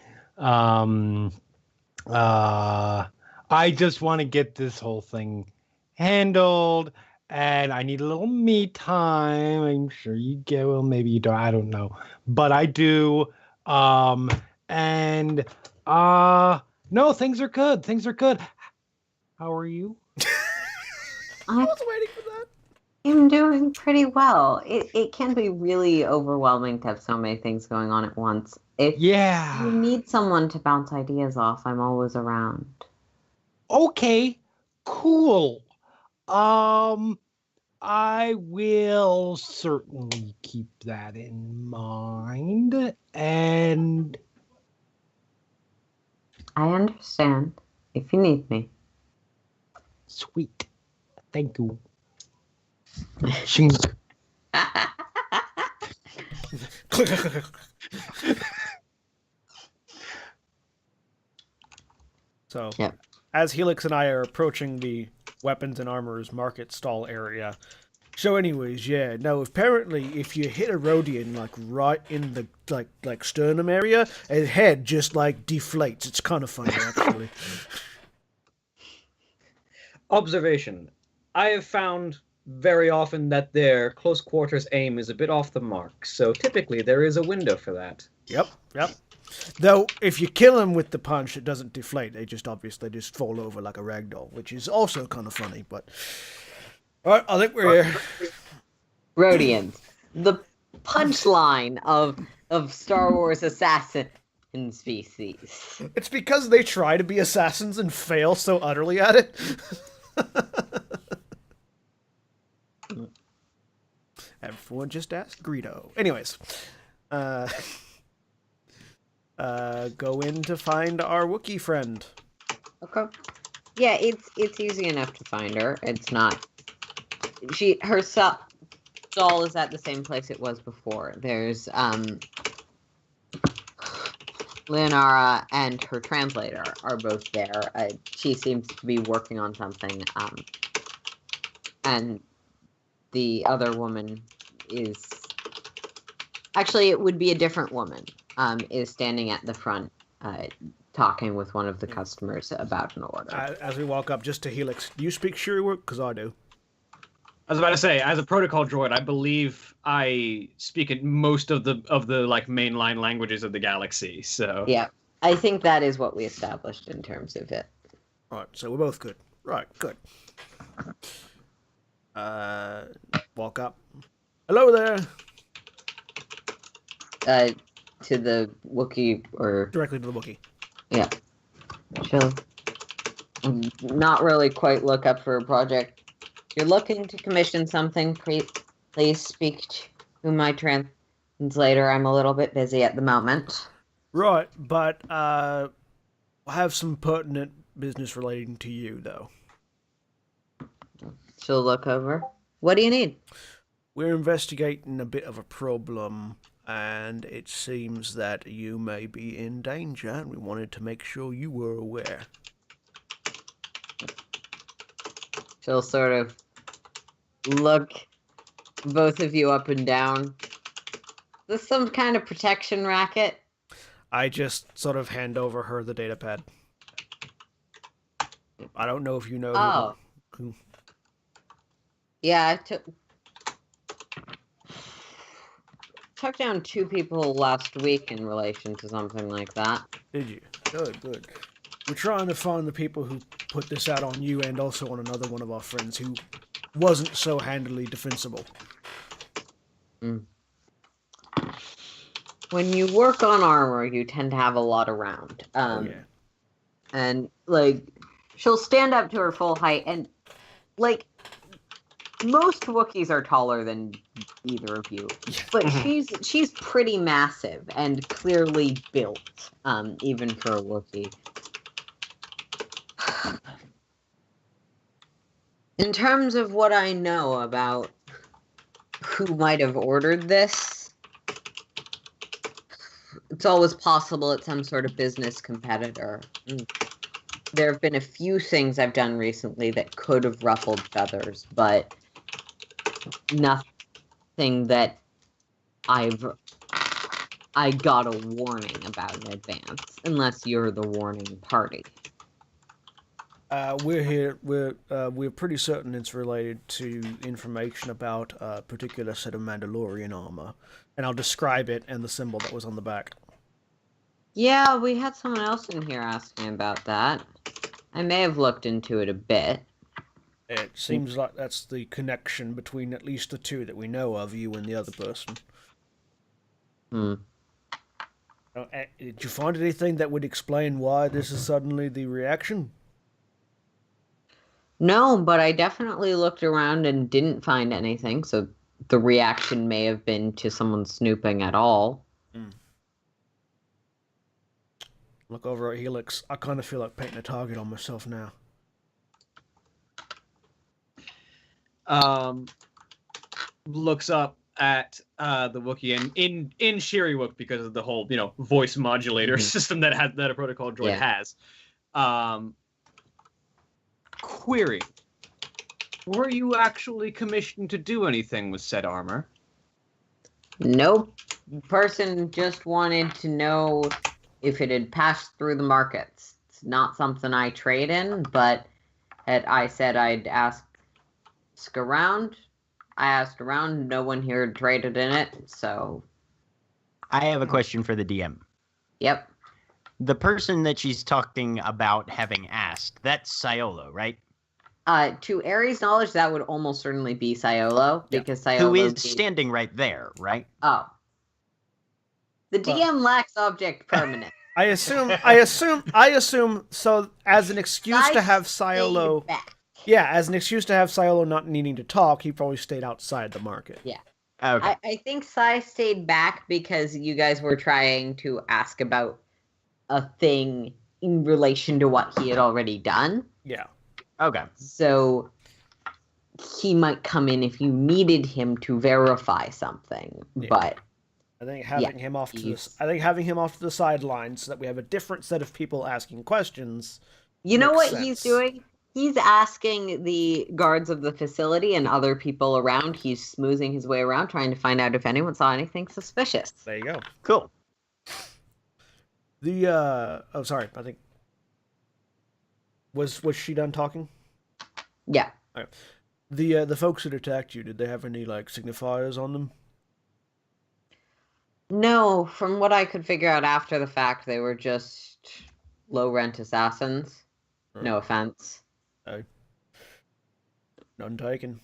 I just want to get this whole thing handled, and I need a little me time. I'm sure you get, well, maybe you don't, I don't know, but I do. No, things are good. How are you? I was waiting for that. I'm doing pretty well. It can be really overwhelming to have so many things going on at once. If you Yeah. need someone to bounce ideas off, I'm always around. Okay. Cool. I will certainly keep that in mind. And I understand if you need me. sweet. Thank you. Shink. So, Yep. as Helix and I are approaching the weapons and armors market stall area. So, anyways, yeah, no. Apparently, if you hit a Rhodian like right in the like sternum area, his head just like deflates. It's kind of funny, actually. Observation. I have found very often that their close quarters aim is a bit off the mark, so typically there is a window for that. Yep. Though, if you kill him with the punch, it doesn't deflate. They just obviously just fall over like a ragdoll, which is also kind of funny. But all right, I think we're here. Rhodians, the punchline of Star Wars assassin species. It's because they try to be assassins and fail so utterly at it. Everyone just asked Greedo. Anyways, go in to find our Wookiee friend. Okay. Yeah, it's easy enough to find her. It's not. Her stall is at the same place it was before. There's Leonara and her translator are both there. She seems to be working on something. And the other woman is actually, it would be a different woman. Is standing at the front, talking with one of the customers about an order. As we walk up just to Helix, do you speak Shuri work? Because I do. I was about to say, as a protocol droid, I believe I speak in most of the like mainline languages of the galaxy. So Yeah, I think that is what we established in terms of it. All right, so we're both good. Right, good. Walk up. Hello there. To the Wookiee, or Directly to the Wookiee. yeah, she'll not really quite look up for a project. You're looking to commission something. Please speak to my translator. I'm a little bit busy at the moment. Right, but I have some pertinent business relating to you, though. She'll look over. What do you need? We're investigating a bit of a problem, and it seems that you may be in danger, and we wanted to make sure you were aware. She'll sort of look both of you up and down. Is this some kind of protection racket? I just sort of hand over her the data pad. I don't know if you know. Oh. Who... Yeah, I took down 2 people last week in relation to something like that. Did you? Good. We're trying to find the people who put this out on you and also on another one of our friends who wasn't so handily defensible. Mm. When you work on armor, you tend to have a lot around. Yeah. And, like, she'll stand up to her full height, and, like, most Wookiees are taller than either of you, but she's pretty massive and clearly built, even for a Wookiee. In terms of what I know about who might have ordered this, it's always possible it's some sort of business competitor. There have been a few things I've done recently that could have ruffled feathers, but nothing that I got a warning about in advance, unless you're the warning party. We're here. We're pretty certain it's related to information about a particular set of Mandalorian armor, and I'll describe it and the symbol that was on the back. Yeah, we had someone else in here asking about that. I may have looked into it a bit. It seems like that's the connection between at least the two that we know of, you and the other person. Did you find anything that would explain why this is suddenly the reaction? No, but I definitely looked around and didn't find anything, so the reaction may have been to someone snooping at all. Look over at Helix. I kind of feel like painting a target on myself now. Looks up at the Wookiee and in Shiriwook because of the whole voice modulator system that a protocol droid has. Query: were you actually commissioned to do anything with said armor? Nope. Person just wanted to know if it had passed through the markets. It's not something I trade in, but I said I'd ask around. I asked around. No one here had traded in it, so... I have a question for the DM. Yep. The person that she's talking about having asked, that's Siolo, right? To Aries' knowledge, that would almost certainly be Siolo, because Siolo... Who is standing right there, right? Oh. The DM lacks object permanence. I assume, so as an excuse to have Siolo... Yeah, as an excuse to have Siolo not needing to talk, he probably stayed outside the market. Yeah. Okay. I think Sai stayed back because you guys were trying to ask about a thing in relation to what he had already done. Yeah. Okay. So he might come in if you needed him to verify something, but I think having him off to the sidelines so that we have a different set of people asking questions. You know what sense. he's doing? He's asking the guards of the facility and other people around. He's smoozing his way around, trying to find out if anyone saw anything suspicious. There you go. Cool. Oh, sorry. I think was she done talking? Yeah. All right. The folks that attacked you, did they have any signifiers on them? No, from what I could figure out after the fact, they were just low rent assassins. No offense. None taken.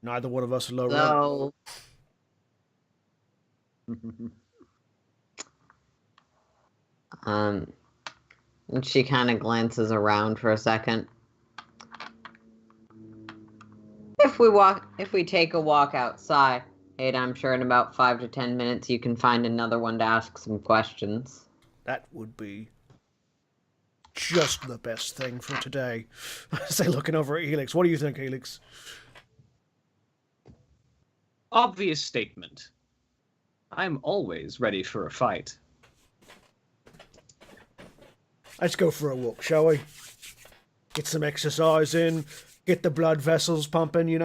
Neither one of us are low rent. And she kind of glances around for a second. If we take a walk outside, I'm sure in about 5 to 10 minutes you can find another one to ask some questions. That would be just the best thing for today. I say, looking over at Helix. What do you think, Helix? Obvious statement. I'm always ready for a fight. Let's go for a walk, shall we? Get some exercise in, get the blood vessels pumping,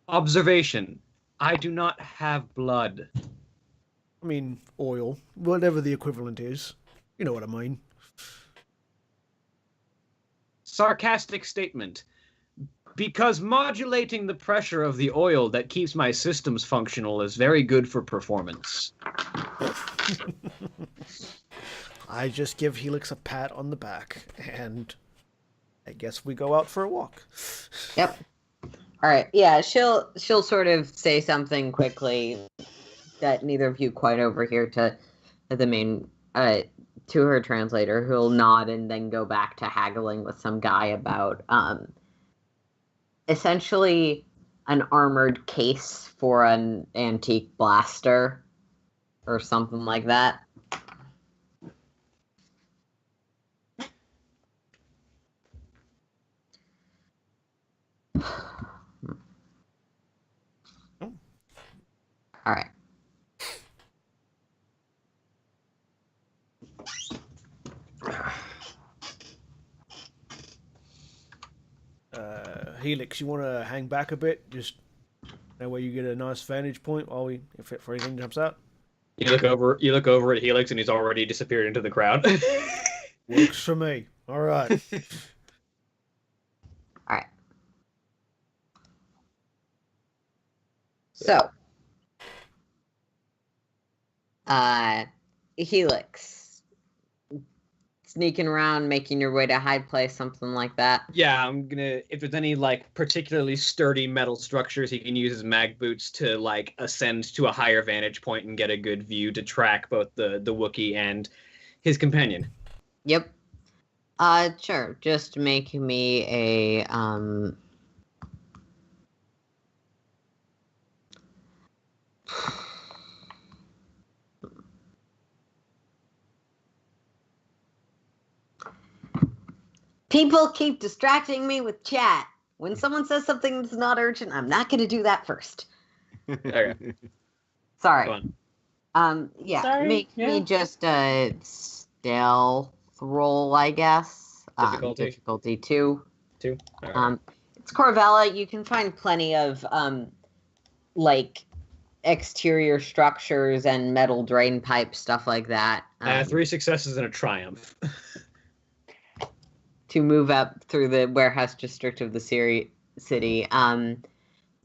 Observation. I do not have blood. I mean, oil. Whatever the equivalent is. You know what I mean. Sarcastic statement. Because modulating the pressure of the oil that keeps my systems functional is very good for performance. I just give Helix a pat on the back, and I guess we go out for a walk. Yep. All right. Yeah, she'll sort of say something quickly that neither of you quite overhear to the main to her translator, who'll nod and then go back to haggling with some guy about essentially an armored case for an antique blaster or something like that. All right. Helix, you want to hang back a bit? Just that way you get a nice vantage point while if anything jumps out. You look over at Helix, and he's already disappeared into the crowd. Works for me. All right. All right. So, Helix, sneaking around, making your way to a high place, something like that. Yeah, I'm gonna. If there's any like particularly sturdy metal structures, he can use his mag boots to like ascend to a higher vantage point and get a good view to track both the Wookiee and his companion. Yep. Sure. Just make me a People keep distracting me with chat. When someone says something that's not urgent, I'm not going to do that first. Okay. Sorry. Fun. Yeah. Sorry, Make me just a stealth roll, I guess. Difficulty 2. 2. All right. It's Corvella. You can find plenty of like exterior structures and metal drain pipe stuff like that. 3 successes and a triumph. To move up through the warehouse district of the city,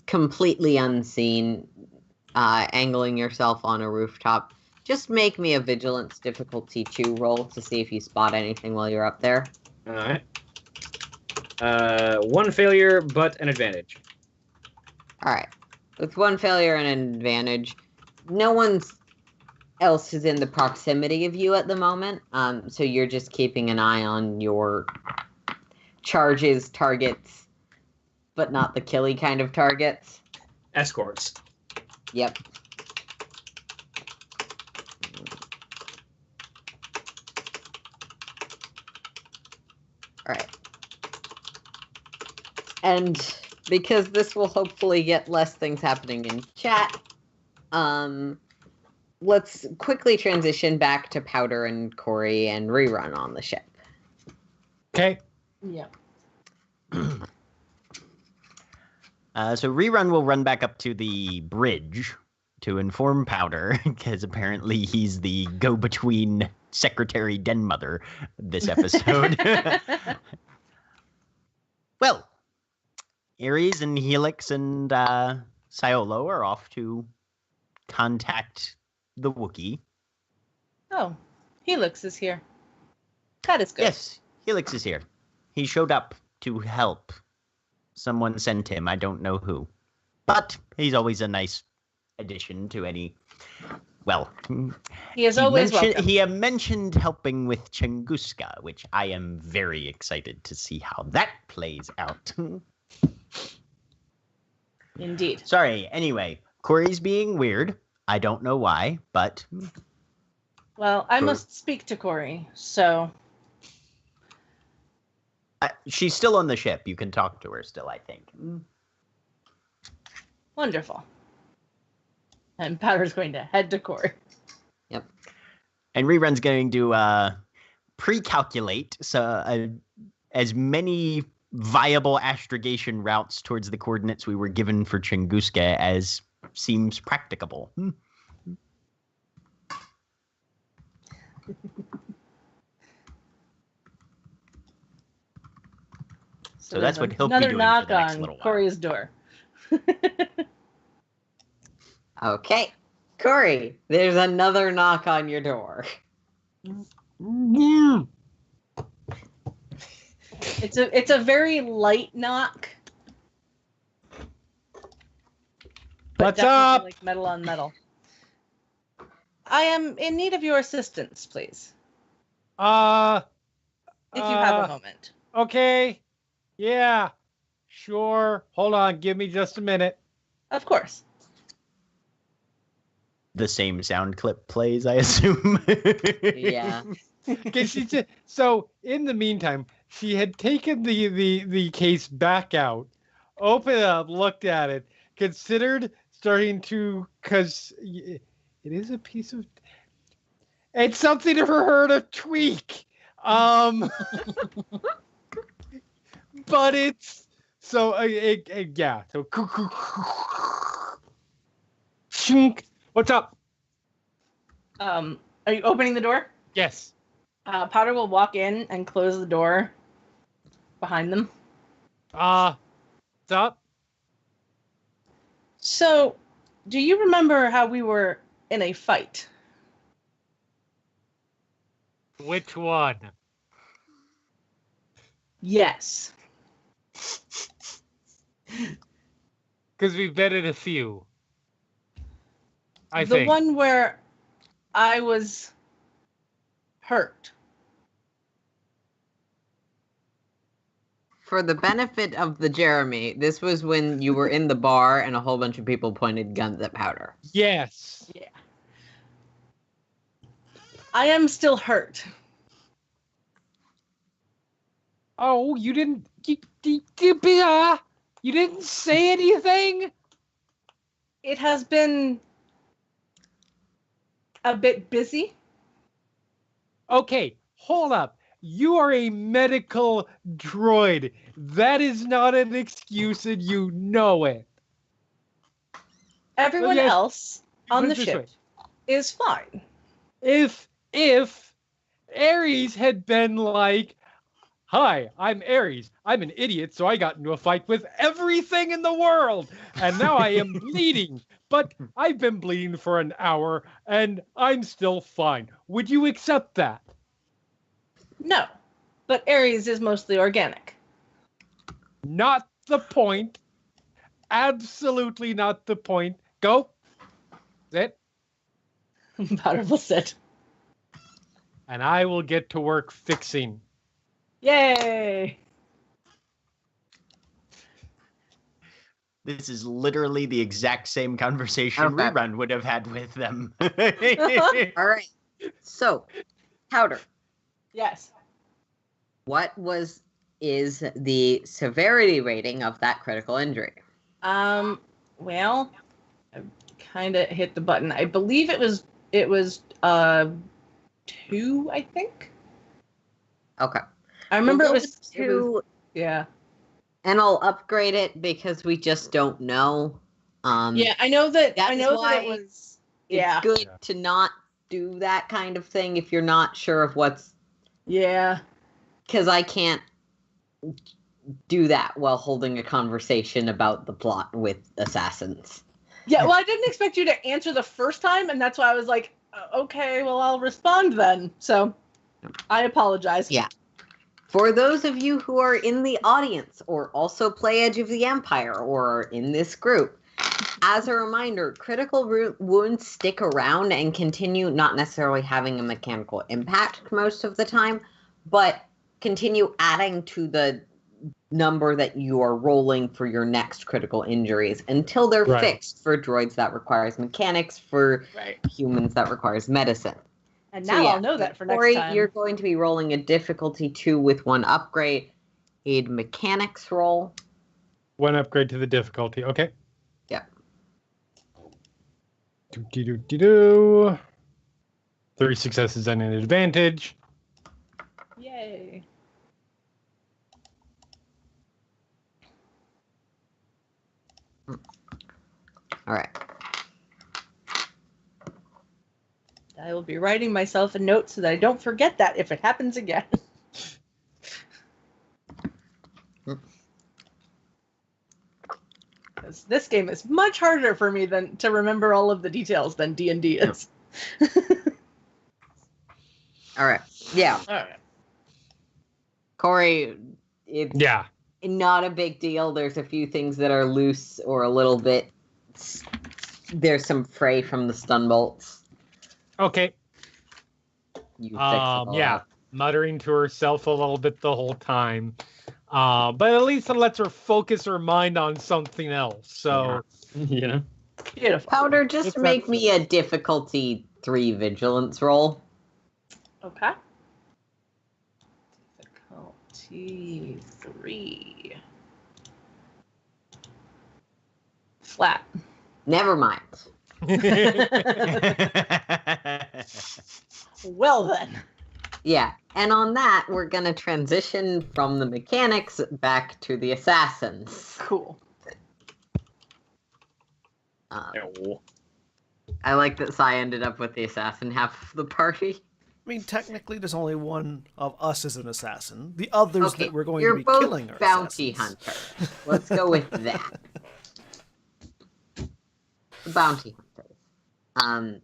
completely unseen, angling yourself on a rooftop. Just make me a vigilance difficulty 2 roll to see if you spot anything while you're up there. All right. 1 failure, but an advantage. All right. With 1 failure and an advantage, no one else is in the proximity of you at the moment. So you're just keeping an eye on your charges, targets, but not the killy kind of targets. Escorts. Yep. All right. And because this will hopefully get less things happening in chat, let's quickly transition back to Powder and Corey and Rerun on the ship. Okay. Yeah. So Rerun will run back up to the bridge to inform Powder, because apparently he's the go-between Secretary Denmother this episode. Well, Ares and Helix and Siolo are off to contact the Wookiee. Oh, Helix is here. That is good. Yes, Helix is here. He showed up to help. Someone sent him. I don't know who. But he's always a nice addition to any... Well, He is always welcome. He mentioned helping with Chunguska, which I am very excited to see how that plays out. Indeed. Sorry, anyway, Corey's being weird. I don't know why, but... Well, I must speak to Corey, so... she's still on the ship. You can talk to her still, I think. Wonderful. And Powder's going to head to Corey. Yep. And Rerun's going to pre-calculate as many viable astrogation routes towards the coordinates we were given for Chunguska as seems practicable. So that's what he'll be doing for knock the next on little while. Corey's door. Okay. Corey, there's another knock on your door. It's a very light knock. But What's definitely up? like metal on metal. I am in need of your assistance, please. If you have a moment. Okay. Yeah. Sure. Hold on. Give me just a minute. Of course. The same sound clip plays, I assume. Yeah. So in the meantime, she had taken the case back out, opened it up, looked at it, considered starting to, because it is a piece of, it's something for her to tweak. But it's so yeah. So shink. What's up? Are you opening the door? Yes. Powder will walk in and close the door behind them. What's up? So, do you remember how we were in a fight? Which one? Yes. Because we've been in a few. I the think. one where I was hurt. For the benefit of the Jeremy, this was when you were in the bar and a whole bunch of people pointed guns at Powder. Yes. Yeah. I am still hurt. Oh, you didn't. You didn't say anything? It has been a bit busy. Okay, hold up. You are a medical droid. That is not an excuse, and you know it. Everyone Yes, else on put the it this ship way. is fine. If Ares had been like, "Hi, I'm Ares. I'm an idiot, so I got into a fight with everything in the world, and now I am bleeding. But I've been bleeding for an hour, and I'm still fine." Would you accept that? No, but Ares is mostly organic. Not the point. Absolutely not the point. Go. Sit. Powder will sit. And I will get to work fixing. Yay! This is literally the exact same conversation Okay. Rerun would have had with them. All right. So, Powder, Yes. what is the severity rating of that critical injury? Well, I kind of hit the button. I believe it was 2, I think. Okay. I remember We'll it go was with 2. Yeah. And I'll upgrade it because we just don't know. Yeah, I know that That is why it was It's good to not do that kind of thing if you're not sure of what's... Yeah. Because I can't do that while holding a conversation about the plot with assassins. Yeah, well, I didn't expect you to answer the first time, and that's why I was like, okay, well, I'll respond then. So, I apologize. Yeah. For those of you who are in the audience or also play Edge of the Empire or are in this group, as a reminder, critical wounds stick around and continue, not necessarily having a mechanical impact most of the time, but continue adding to the number that you are rolling for your next critical injuries until they're fixed for droids that requires mechanics, for humans that requires medicine. And now I'll know that for next time. You're going to be rolling a difficulty 2 with 1 upgrade. A mechanics roll. 1 upgrade to the difficulty. Okay. Yeah. Do. 3 successes and an advantage. Yay. All right. I will be writing myself a note so that I don't forget that if it happens again. Because this game is much harder for me than to remember all of the details than D&D is. All right. Yeah. All right. Corey, it's not a big deal. There's a few things that are loose or a little bit... There's some fray from the stun bolts. Okay. You fix it all up. Muttering to herself a little bit the whole time. But at least it lets her focus her mind on something else. So, Beautiful. Powder, just make me a difficulty 3 vigilance roll. Okay. Difficulty 3. Flat. Never mind. Well then. Yeah, and on that, we're going to transition from the mechanics back to the assassins. Cool. I like that Sai ended up with the assassin half of the party. I mean, technically, there's only one of us as an assassin. The others that we're going to be both killing are bounty assassins. hunters. Let's go with that. The bounty hunters.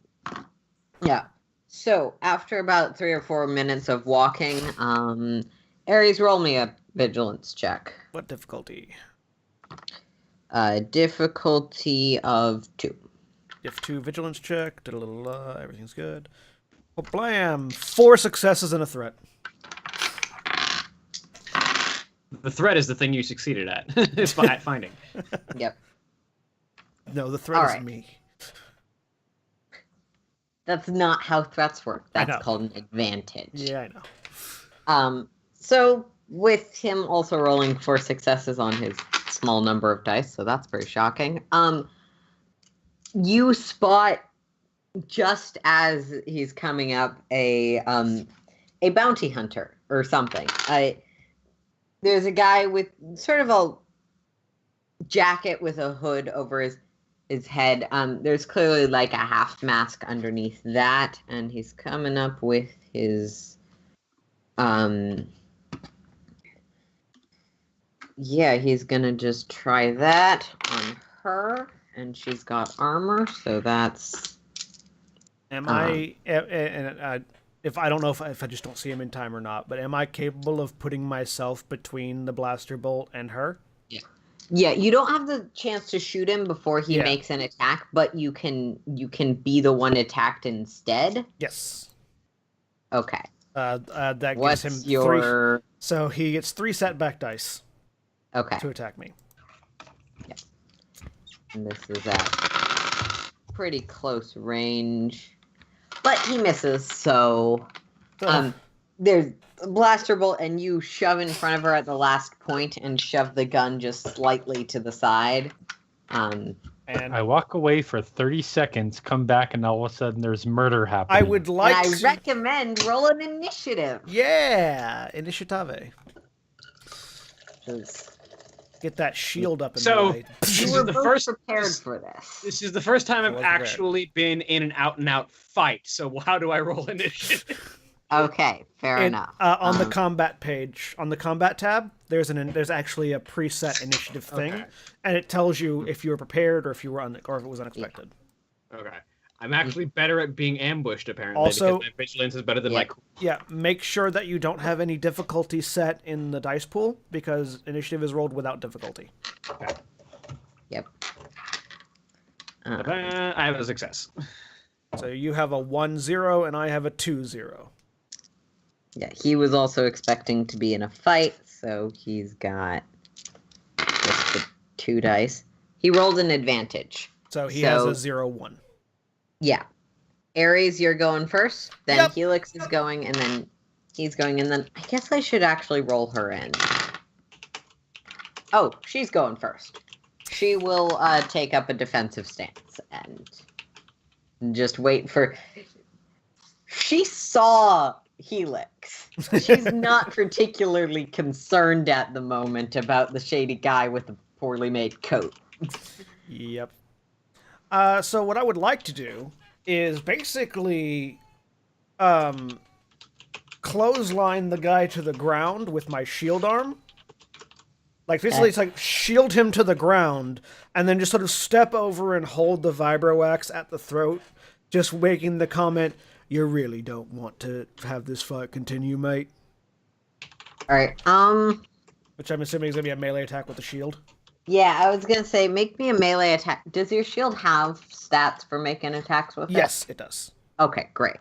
Yeah. So after about 3 or 4 minutes of walking, Ares, roll me a vigilance check. What difficulty? Difficulty of 2. Diff 2 vigilance check. Everything's good. Oh, blam! 4 successes and a threat. The threat is the thing you succeeded at. It's finding. Yep. No, the threat All is right. me. That's not how threats work. I That's know. called an advantage. Yeah, I know. So with him also rolling 4 successes on his small number of dice, so that's pretty shocking. You spot just as he's coming up a bounty hunter or something. There's a guy with sort of a jacket with a hood over his head. There's clearly like a half mask underneath that, and he's coming up with his he's gonna just try that on her, and she's got armor, so that's Am I? If I don't know if I just don't see him in time or not, but am I capable of putting myself between the blaster bolt and her? Yeah, you don't have the chance to shoot him before he makes an attack, but you can be the one attacked instead. Yes. Okay. That gives What's him your 3. So he gets 3 setback dice okay? to attack me. Yeah. And this is at pretty close range, but he misses. So, there's a blaster bolt, and you shove in front of her at the last point and shove the gun just slightly to the side. And I walk away for 30 seconds, come back, and all of a sudden there's murder happening. I would like and I to... recommend roll an initiative. Yeah, initiative. Get that shield up in the way. You were both prepared for this. This is the first time I've was actually been in an out-and-out fight, so how do I roll initiative? Okay, fair enough. On the combat page, on the combat tab, there's actually a preset initiative thing, Okay. and it tells you if you were prepared or if you were or if it was unexpected. Okay. I'm actually better at being ambushed, apparently, Also- because my vigilance is better than my... Yeah, make sure that you don't have any difficulty set in the dice pool, because initiative is rolled without difficulty. Okay. Yep. I have a success. So you have a 1-0, and I have a 2-0. Yeah, he was also expecting to be in a fight, so he's got just the 2 dice. He rolled an advantage. So he has a 0-1. Yeah. Ares, you're going first, then Yep. Helix is going, and then he's going, and then I guess I should actually roll her in. Oh, she's going first. She will take up a defensive stance and just wait for... She saw Helix. She's not particularly concerned at the moment about the shady guy with the poorly made coat. Yep. So what I would like to do is basically clothesline the guy to the ground with my shield arm. Like, basically, it's like shield him to the ground, and then just sort of step over and hold the vibroax at the throat, just making the comment, "You really don't want to have this fight continue, mate." Alright, Which I'm assuming is going to be a melee attack with the shield. yeah, I was gonna say, make me a melee attack. Does your shield have stats for making attacks with it? Yes, it does. Okay, great.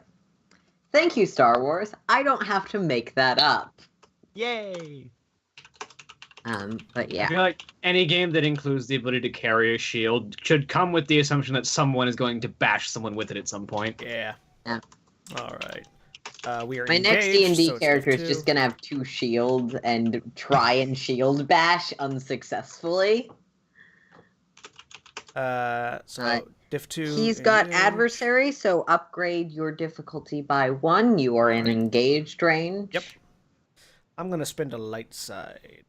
Thank you, Star Wars. I don't have to make that up. Yay! But I yeah. feel like any game that includes the ability to carry a shield should come with the assumption that someone is going to bash someone with it at some point. Yeah. Yeah. All right. We are My next engaged, D&D so it's character is F2. just gonna have 2 shields and try and shield bash unsuccessfully. So diff 2. He's got engage. adversary, so upgrade your difficulty by 1. You are in engaged range. Yep. I'm gonna spend a light side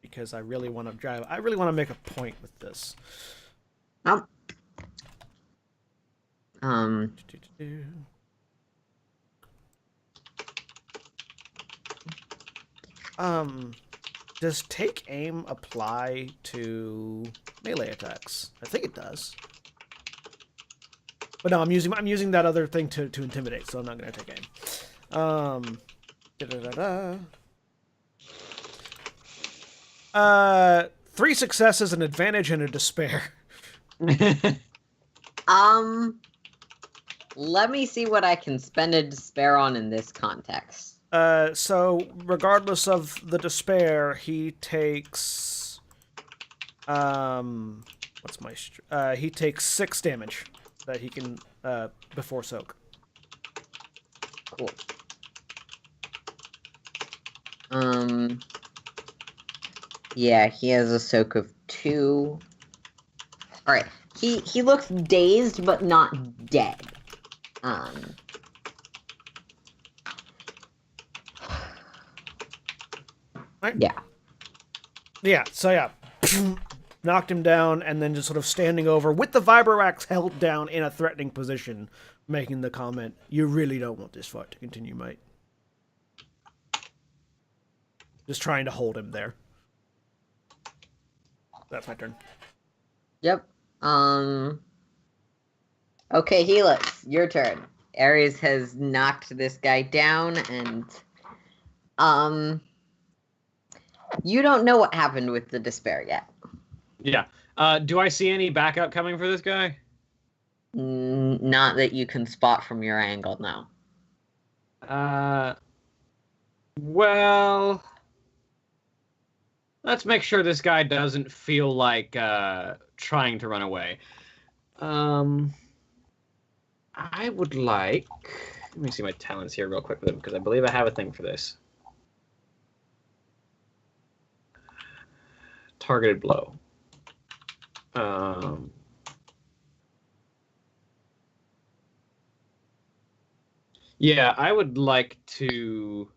because I really want to drive. I really want to make a point with this. Does take aim apply to melee attacks? I think it does. But no, I'm using that other thing to intimidate, so I'm not going to take aim. Three successes, an advantage, and a despair. Let me see what I can spend a despair on in this context. So regardless of the despair, he takes he takes 6 damage that he can before soak. Cool. Yeah, he has a soak of 2. All right. He looks dazed but not dead. Right. Yeah. Yeah, so yeah. Knocked him down and then just sort of standing over with the Vibroax held down in a threatening position, making the comment, "You really don't want this fight to continue, mate." Just trying to hold him there. That's my turn. Yep. Okay, Helix, your turn. Ares has knocked this guy down, and you don't know what happened with the despair yet. Yeah. Do I see any backup coming for this guy? Not that you can spot from your angle now. Well, let's make sure this guy doesn't feel like trying to run away. I would like... Let me see my talents here real quick with him, because I believe I have a thing for this. Targeted blow. Yeah, I would like to...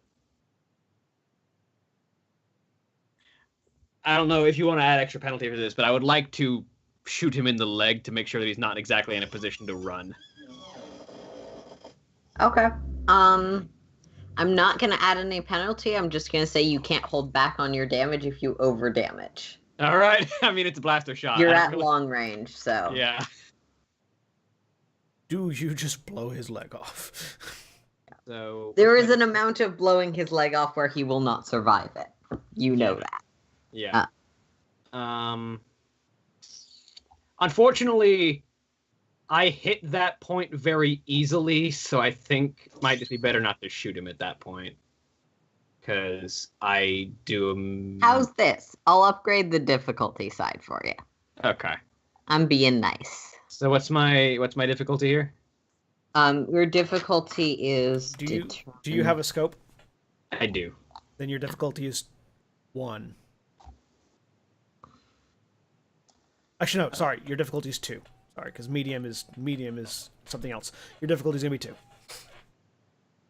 I don't know if you want to add extra penalty for this, but I would like to shoot him in the leg to make sure that he's not exactly in a position to run. Okay. I'm not going to add any penalty. I'm just going to say you can't hold back on your damage if you over damage. All right. I mean, it's a blaster shot. You're at long range, so. Yeah. Do you just blow his leg off? So there is an amount of blowing his leg off where he will not survive it. You know that. Yeah. Unfortunately, I hit that point very easily, so I think it might just be better not to shoot him at that point. Because I do... How's this? I'll upgrade the difficulty side for you. Okay. I'm being nice. So what's my difficulty here? Your difficulty is... Do you have a scope? I do. Then your difficulty is 1. Actually, no, sorry. Your difficulty is 2. Sorry, because medium is something else. Your difficulty is going to be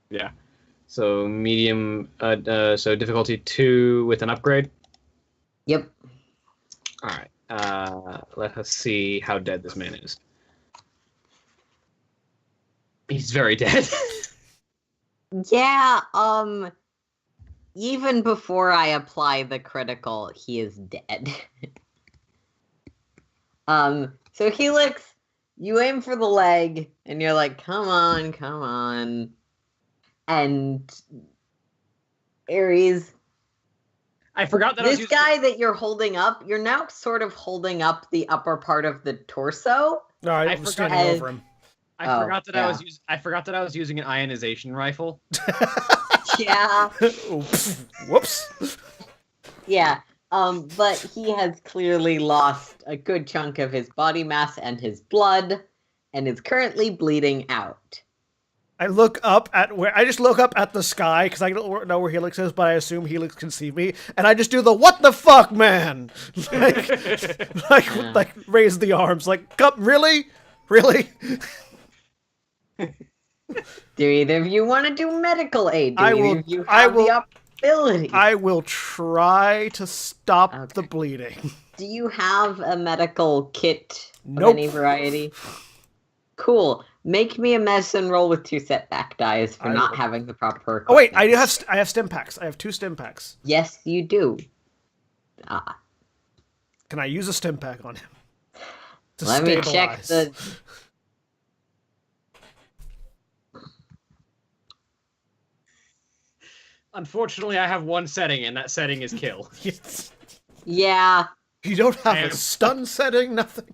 2. Yeah. So medium, so difficulty 2 with an upgrade? Yep. All right. Let us see how dead this man is. He's very dead. Yeah, even before I apply the critical, he is dead. So Helix, you aim for the leg, and you're like, come on. And Ares, I forgot that this guy that you're holding up, you're now sort of holding up the upper part of the torso. No, I was standing over him. I forgot that I was using an ionization rifle. Yeah. Whoops. Yeah. But he has clearly lost a good chunk of his body mass and his blood, and is currently bleeding out. I look up at the sky because I don't know where Helix is, but I assume Helix can see me, and I just do the "what the fuck, man," like raise the arms, like, "Come, really?" Do either of you want to do medical aid? I will. The ability. I will try to stop the bleeding. Do you have a medical kit of Nope. any variety? Cool. Make me a medicine roll with 2 setback dice for not having the proper equipment. Oh wait, I have stim packs. I have 2 stim packs. Yes, you do. Can I use a stim pack on him? Let me check the... Unfortunately, I have one setting, and that setting is kill. Yeah. You don't have I a am- stun setting, nothing.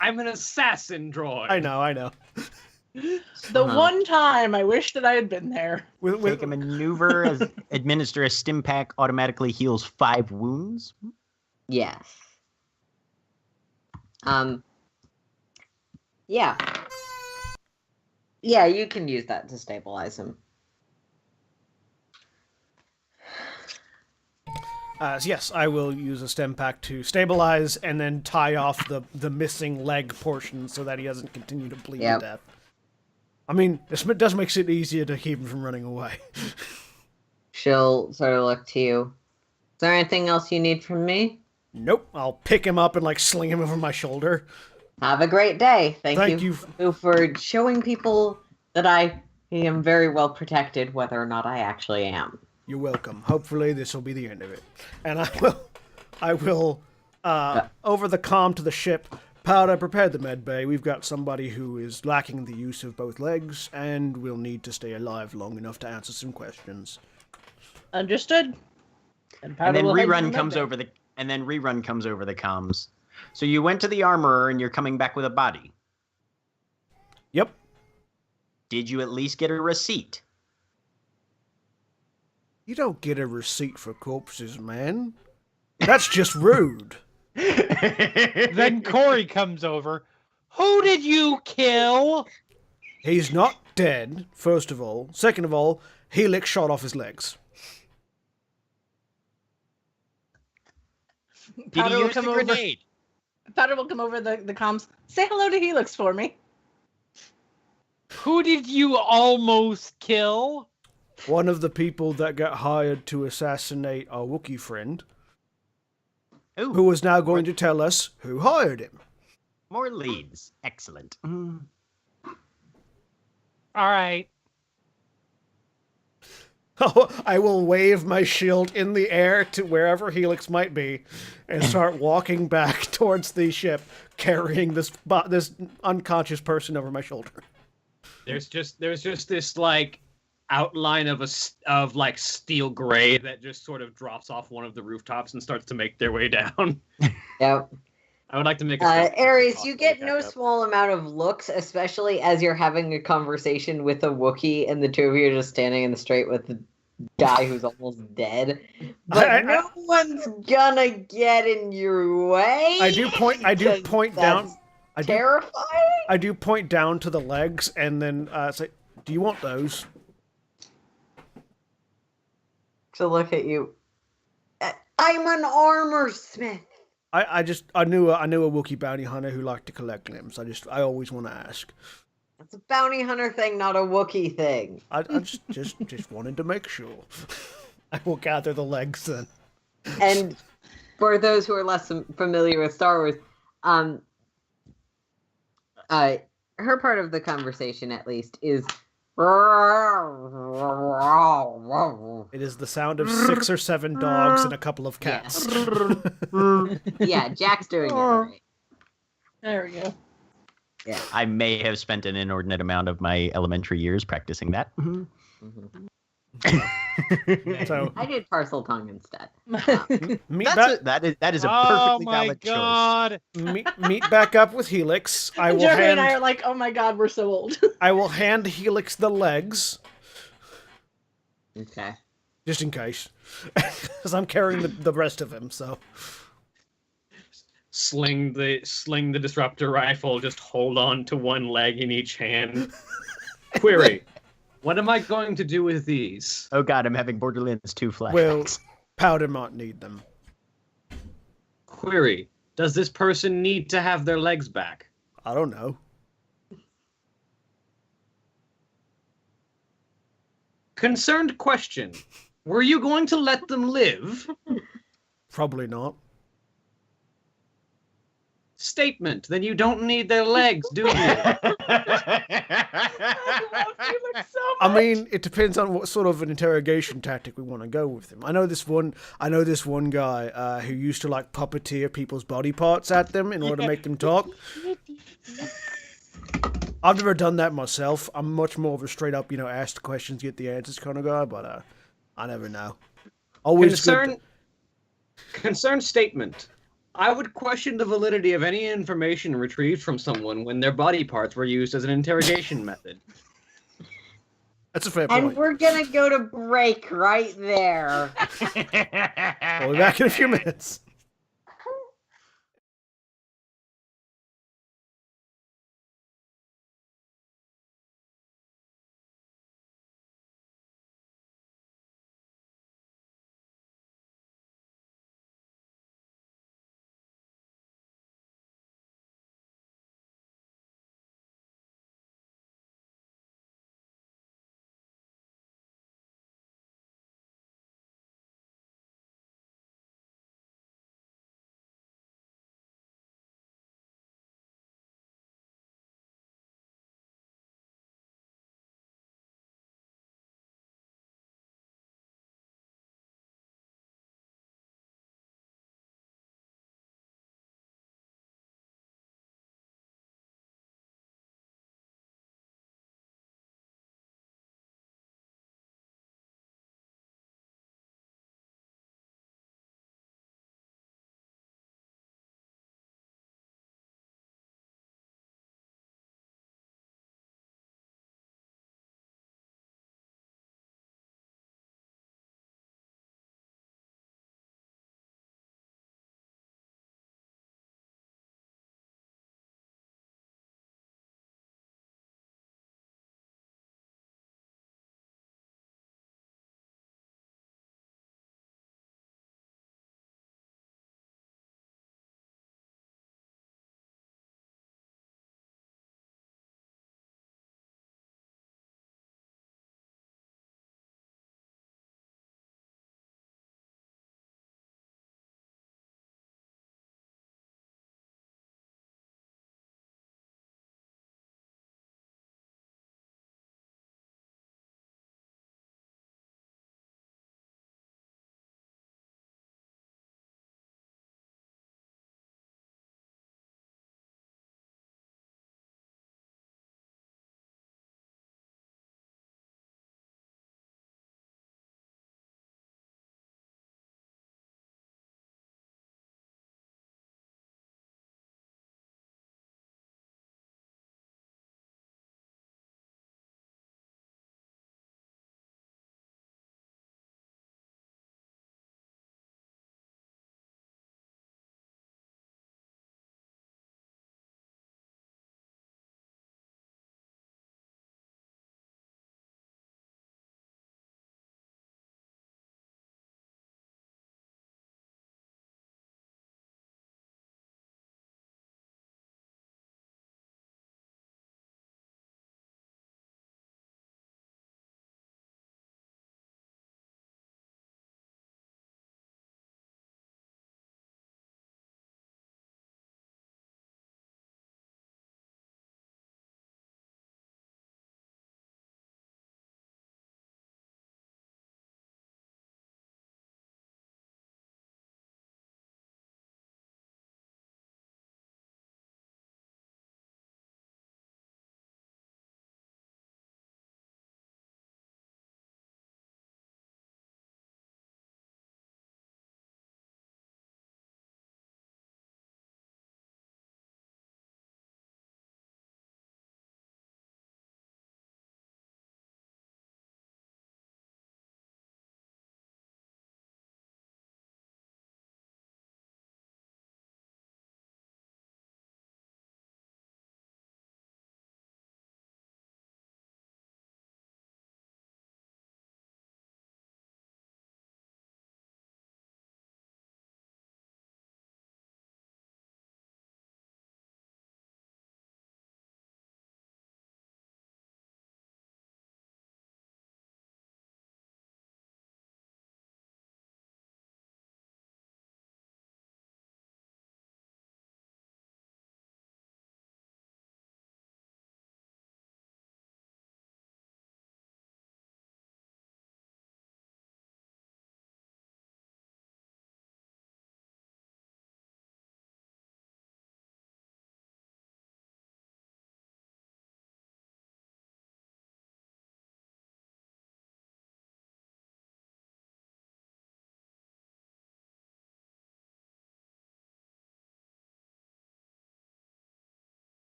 I'm an assassin droid. I know. The one time I wish that I had been there. Take a maneuver as administer a stim pack automatically heals 5 wounds. Yes. Yeah. Yeah, you can use that to stabilize him. So yes, I will use a stem pack to stabilize and then tie off the missing leg portion so that he doesn't continue to bleed to death. I mean, it does make it easier to keep him from running away. She'll sort of look to you. Is there anything else you need from me? Nope. I'll pick him up and like sling him over my shoulder. Have a great day. Thank you you for showing people that I am very well protected, whether or not I actually am. You're welcome. Hopefully this will be the end of it. And I will over the comm to the ship, Powder, prepare the med bay. We've got somebody who is lacking the use of both legs and will need to stay alive long enough to answer some questions. Understood. And then Rerun comes over the comms. So you went to the armorer and you're coming back with a body. Yep. Did you at least get a receipt? You don't get a receipt for corpses, man. That's just rude. Then Corey comes over. Who did you kill? He's not dead, first of all. Second of all, Helix shot off his legs. Did he use the grenade? Powder will come over the comms. Say hello to Helix for me. Who did you almost kill? One of the people that got hired to assassinate our Wookiee friend, Ooh, who is now going to tell us who hired him. more leads. Excellent. All right. I will wave my shield in the air to wherever Helix might be and start walking back towards the ship, carrying this unconscious person over my shoulder. There's just this like outline of like steel gray that just sort of drops off one of the rooftops and starts to make their way down. Yep. I would like to make a Ares, you get no small amount of looks, especially as you're having a conversation with a Wookiee and the two of you are just standing in the straight with the guy who's almost dead. But no one's gonna get in your way. I do point down. Terrifying. I do point down to the legs and then say, "Do you want those?" To look at you. I'm an armor smith. I knew a Wookiee bounty hunter who liked to collect limbs. I always want to ask. It's a bounty hunter thing, not a Wookiee thing. I just wanted to make sure. I will gather the legs then. And for those who are less familiar with Star Wars, her part of the conversation, at least, is. It is the sound of 6 or 7 dogs and a couple of cats. Yeah, Jack's doing it right. There we go. Yeah. I may have spent an inordinate amount of my elementary years practicing that. So I did parcel tongue instead. That is a perfectly valid choice. Meet back up with Helix. Jeremy and I are like, oh my god, we're so old. I will hand Helix the legs. Okay. Just in case. Because I'm carrying the rest of him, so. Sling the disruptor rifle, just hold on to one leg in each hand. Query. What am I going to do with these? Oh god, I'm having Borderlands 2 flashbacks. Well, Powder might need them. Query. Does this person need to have their legs back? I don't know. Concerned question. Were you going to let them live? Probably not. Statement. Then you don't need their legs, do you? I mean, it depends on what sort of an interrogation tactic we want to go with him. I know this one guy who used to like puppeteer people's body parts at them in order to make them talk. I've never done that myself. I'm much more of a straight up, ask the questions, get the answers kind of guy. But I never know. Always good. Concern statement. I would question the validity of any information retrieved from someone when their body parts were used as an interrogation method. That's a fair point. And we're gonna go to break right there. We'll be back in a few minutes.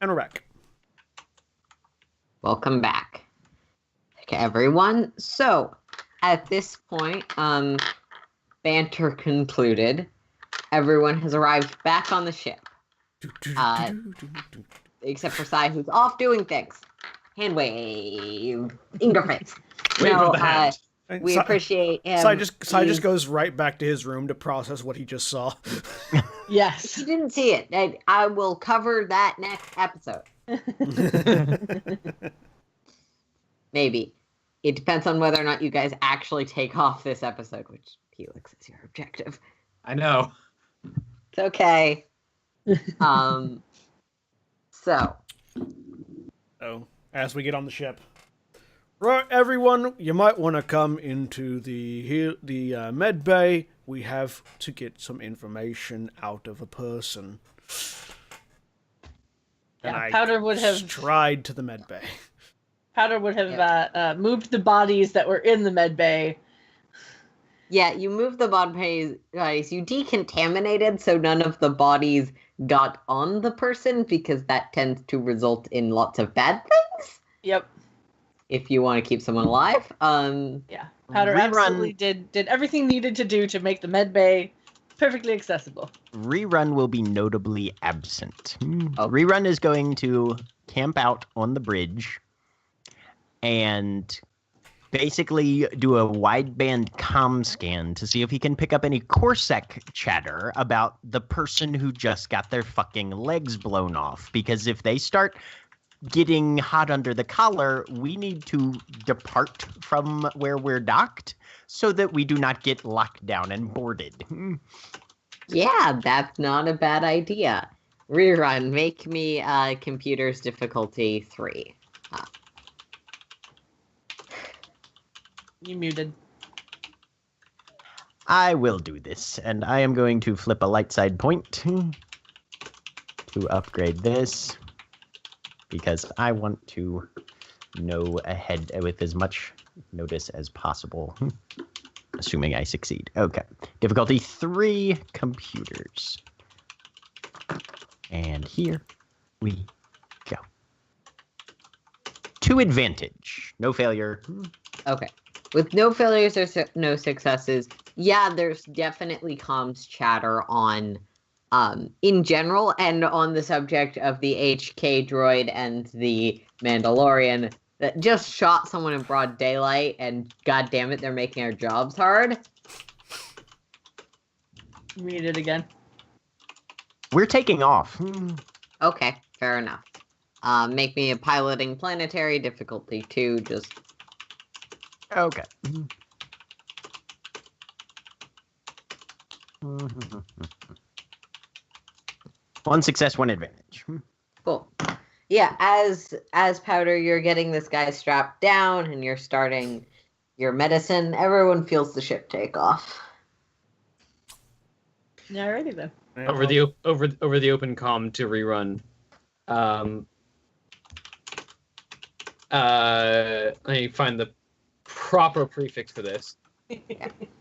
And we're back. Welcome back. Okay, everyone. So, at this point, banter concluded. Everyone has arrived back on the ship. Except for Sai, who's off doing things. Hand wave. Interface. Wave of the hand. We appreciate him. Sai just goes right back to his room to process what he just saw. Yes. He didn't see it. I will cover that next episode. Maybe. It depends on whether or not you guys actually take off this episode, which, Helix, is your objective. I know. It's okay. So. As we get on the ship. Right, everyone, you might want to come into the med bay. We have to get some information out of a person. And Yeah, Powder would have stride to the med bay. Powder would have moved the bodies that were in the med bay. Yeah, you moved the bodies. You decontaminated, so none of the bodies got on the person, because that tends to result in lots of bad things. Yep. If you want to keep someone alive. Yeah. Powder absolutely did everything needed to do to make the med bay perfectly accessible. Rerun will be notably absent. Rerun is going to camp out on the bridge and basically do a wideband comm scan to see if he can pick up any Corsac chatter about the person who just got their fucking legs blown off. Because if they start getting hot under the collar, we need to depart from where we're docked so that we do not get locked down and boarded. Yeah, that's not a bad idea. Rerun, make me computer's difficulty 3. You muted. I will do this, and I am going to flip a light side point to upgrade this, because I want to know ahead with as much notice as possible, assuming I succeed. Okay, difficulty 3, computers. And here we go. 2 advantage, no failure. Okay. With no failures or no successes, yeah, there's definitely comms chatter on, in general, and on the subject of the HK droid and the Mandalorian that just shot someone in broad daylight, and god damn it, they're making our jobs hard. Muted again. We're taking off. Okay, fair enough. Make me a piloting planetary, difficulty 2, just... Okay. One success, one advantage. Cool. Yeah, as Powder, you're getting this guy strapped down and you're starting your medicine. Everyone feels the ship take off. Alrighty then. Over the open comm to Rerun. Let me find the proper prefix for this.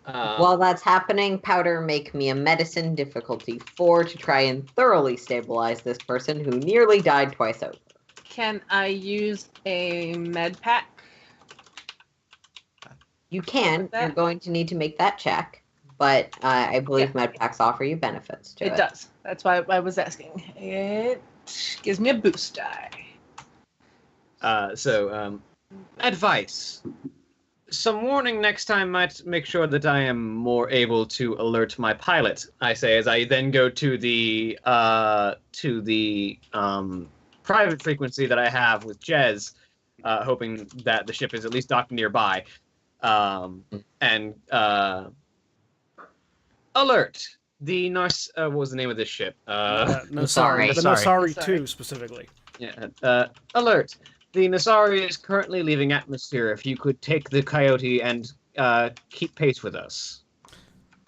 While that's happening, Powder, make me a medicine, difficulty 4, to try and thoroughly stabilize this person who nearly died twice over. Can I use a med pack? You can. You're going to need to make that check, but I believe med packs offer you benefits to it. It does. That's why I was asking. It gives me a boost die. Advice. Some warning next time might make sure that I am more able to alert my pilot, I say, as I then go to the private frequency that I have with Jez, hoping that the ship is at least docked nearby. And alert! The what was the name of this ship? Nasari. The Nasari 2 specifically. Yeah. Alert! The Nasari is currently leaving atmosphere. If you could take the Coyote and keep pace with us.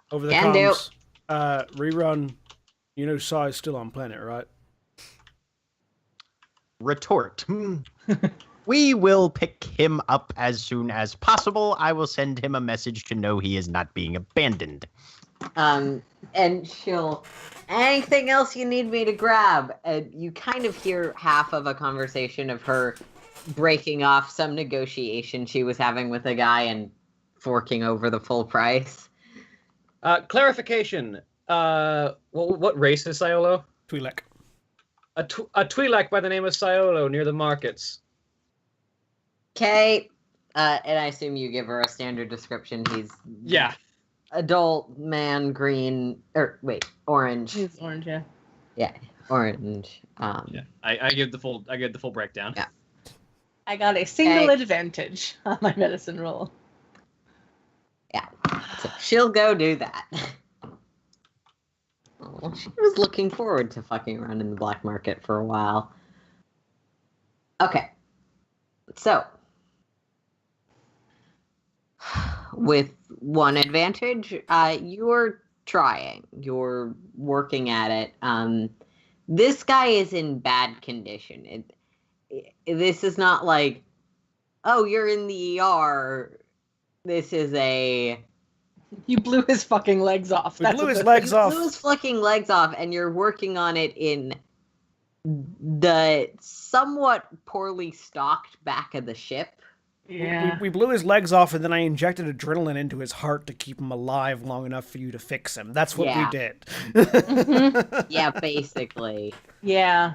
Over the comms, Rerun, you know Sai is still on planet, right? Retort. We will pick him up as soon as possible. I will send him a message to know he is not being abandoned. and she'll, anything else you need me to grab? And you kind of hear half of a conversation of her breaking off some negotiation she was having with a guy and forking over the full price. Clarification. What race is Siolo? Twi'lek. A Twi'lek by the name of Siolo near the markets. Okay. And I assume you give her a standard description. He's adult man, green, orange. He's orange, yeah. Yeah, orange. I give the full breakdown. Yeah. I got a single advantage on my medicine roll. Yeah, so she'll go do that. Oh, she was looking forward to fucking around in the black market for a while. Okay, so with one advantage, you're trying. You're working at it. This guy is in bad condition. This is not like, oh, you're in the ER. This is a... You blew his fucking legs off. We blew his legs off. You blew his fucking legs off, and you're working on it in the somewhat poorly stocked back of the ship. Yeah. We blew his legs off, and then I injected adrenaline into his heart to keep him alive long enough for you to fix him. That's what we did. Yeah, basically. Yeah.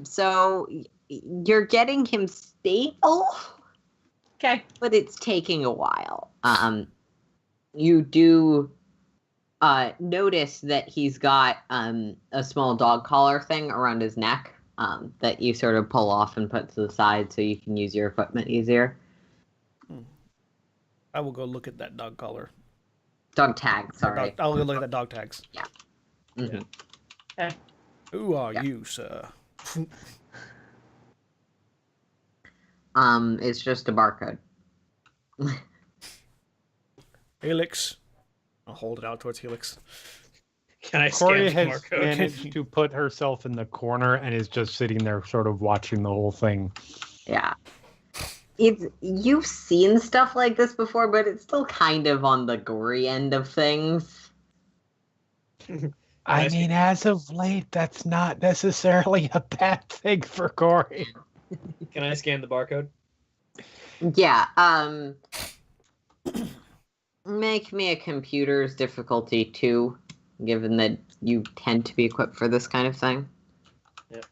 So you're getting him stable. Okay. But it's taking a while. You do notice that he's got a small dog collar thing around his neck that you sort of pull off and put to the side so you can use your equipment easier. I will go look at that dog collar. Dog tag, sorry. I'll go look at that dog tags. Yeah. Mm-hmm. Okay. Who are you, sir? It's just a barcode. Helix. I'll hold it out towards Helix. Can I Corey scan the has barcode? managed to put herself in the corner and is just sitting there sort of watching the whole thing. Yeah. You've seen stuff like this before, but it's still kind of on the gory end of things. I mean, as of late, that's not necessarily a bad thing for Corey. Can I scan the barcode? Yeah, make me a computer's difficulty 2, given that you tend to be equipped for this kind of thing. Yep.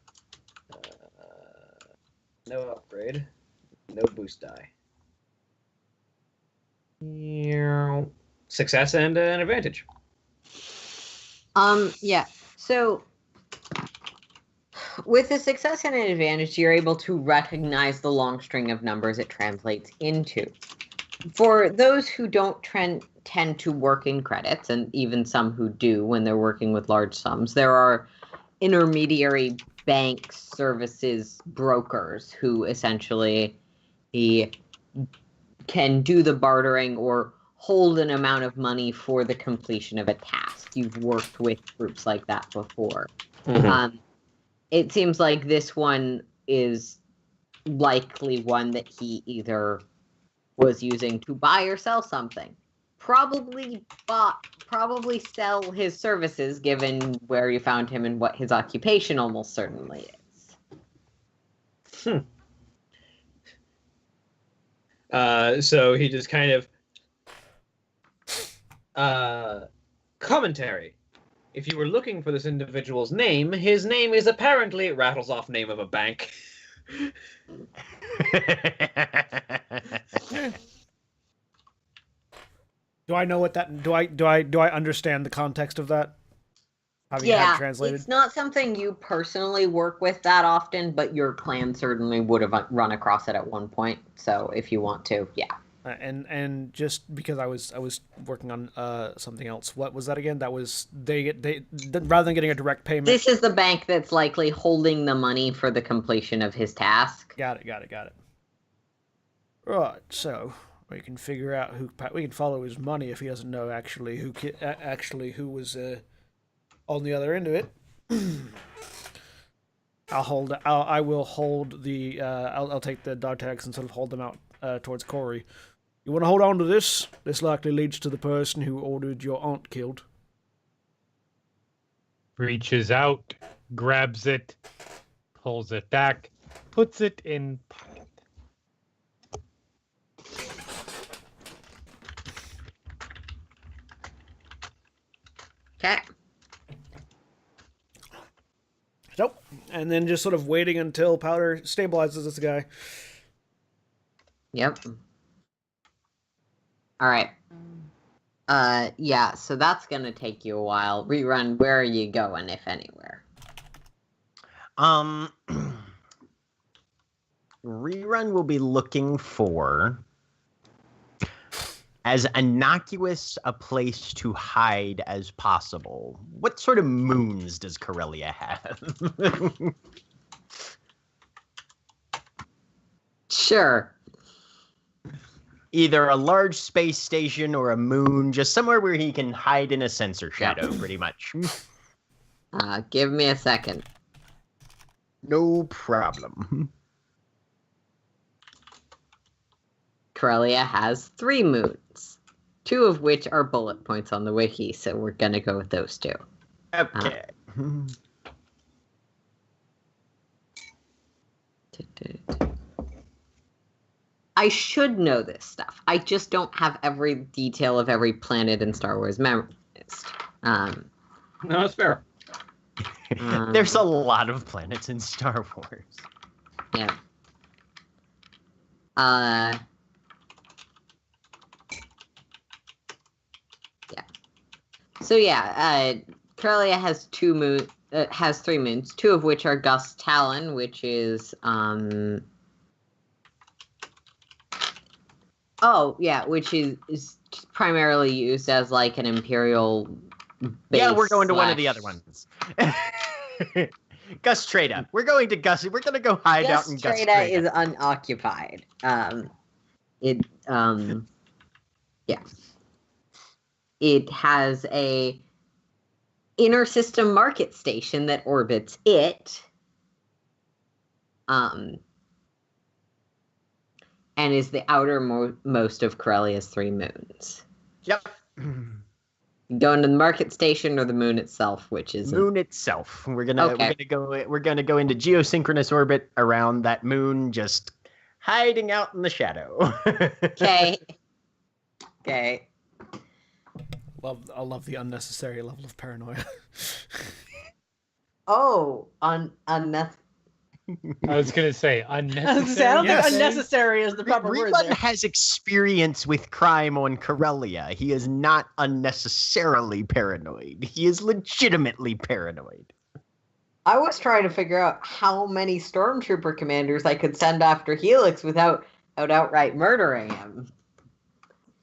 No upgrade. No boost die. Success and an advantage. Yeah. So with a success and an advantage, you're able to recognize the long string of numbers it translates into. For those who don't tend to work in credits, and even some who do when they're working with large sums, there are intermediary bank services brokers who essentially can do the bartering or hold an amount of money for the completion of a task. You've worked with groups like that before. Mm-hmm. It seems like this one is likely one that he either was using to buy or sell something. Probably sell his services, given where you found him and what his occupation almost certainly is. So he just kind of commentary. If you were looking for this individual's name, his name is apparently, rattles off name of a bank. Do I know what that? Do I understand the context of that? Having had it translated? It's not something you personally work with that often, but your clan certainly would have run across it at one point. So if you want to, yeah. And just because I was working on something else. What was that again? That was they rather than getting a direct payment. This is the bank that's likely holding the money for the completion of his task. Got it. Right. So we can figure out we can follow his money if he doesn't know actually who was on the other end of it. I'll take the dog tags and sort of hold them out towards Corey. You want to hold on to this? This likely leads to the person who ordered your aunt killed. Reaches out, grabs it, pulls it back, puts it in pocket. Okay. Nope. And then just sort of waiting until Powder stabilizes this guy. Yep. All right. Yeah, so that's gonna take you a while. Rerun, where are you going, if anywhere? Rerun will be looking for as innocuous a place to hide as possible. What sort of moons does Corellia have? Sure. Either a large space station or a moon, just somewhere where he can hide in a sensor shadow, pretty much. Give me a second. No problem. Corellia has 3 moons, 2 of which are bullet points on the wiki, so we're gonna go with those 2. Okay. I should know this stuff. I just don't have every detail of every planet in Star Wars memorized. No, that's fair. There's a lot of planets in Star Wars. Yeah. Yeah. So yeah, Corellia has 2 moons. Has 3 moons, 2 of which are Gus Talon, which is which is primarily used as like an Imperial base. Yeah, we're going to one of the other ones. Gus Treda. We're going to Gus. We're going to go hide out in Gus Treda Treda. is unoccupied. It has a inner system market station that orbits it. And is the outermost of Corellia's 3 moons. Yep. Go into the market station or the moon itself, which is moon itself. We're gonna go into geosynchronous orbit around that moon, just hiding out in the shadow. Okay. Okay. I love the unnecessary level of paranoia. Unnecessary. I was going to say I unnecessary. don't think unnecessary is the proper word Rerun there. has experience with crime on Corellia. He is not unnecessarily paranoid. He is legitimately paranoid. I was trying to figure out how many stormtrooper commanders I could send after Helix without outright murdering him.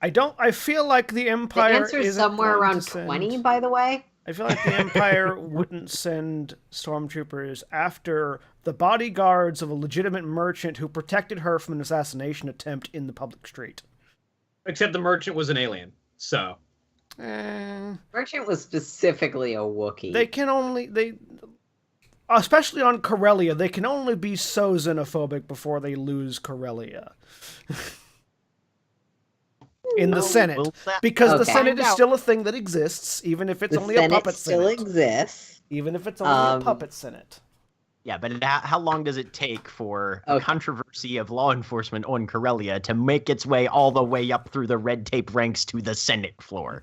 I feel like the Empire The answer is isn't somewhere going around to send, 20, by the way. I feel like the Empire wouldn't send stormtroopers after the bodyguards of a legitimate merchant who protected her from an assassination attempt in the public street. Except the merchant was an alien, so. Merchant was specifically a Wookiee. Especially on Corellia, they can only be so xenophobic before they lose Corellia. In the Senate. Because the Senate is still a thing that exists, even if it's only a puppet Senate. The Senate still exists. Even if it's only a puppet Senate. Yeah, but how long does it take for a controversy of law enforcement on Corellia to make its way all the way up through the red tape ranks to the Senate floor?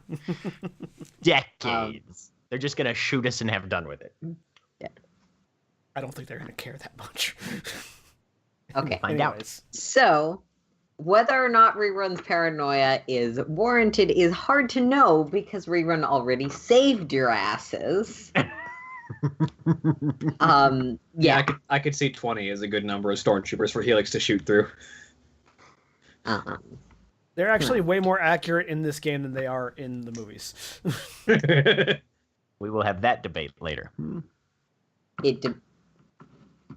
Decades. They're just going to shoot us and have done with it. Yeah. I don't think they're going to care that much. Okay. Find out. So, whether or not Rerun's paranoia is warranted is hard to know because Rerun already saved your asses. Yeah, I could see 20 as a good number of stormtroopers for Helix to shoot through. They're actually way more accurate in this game than they are in the movies. We will have that debate later.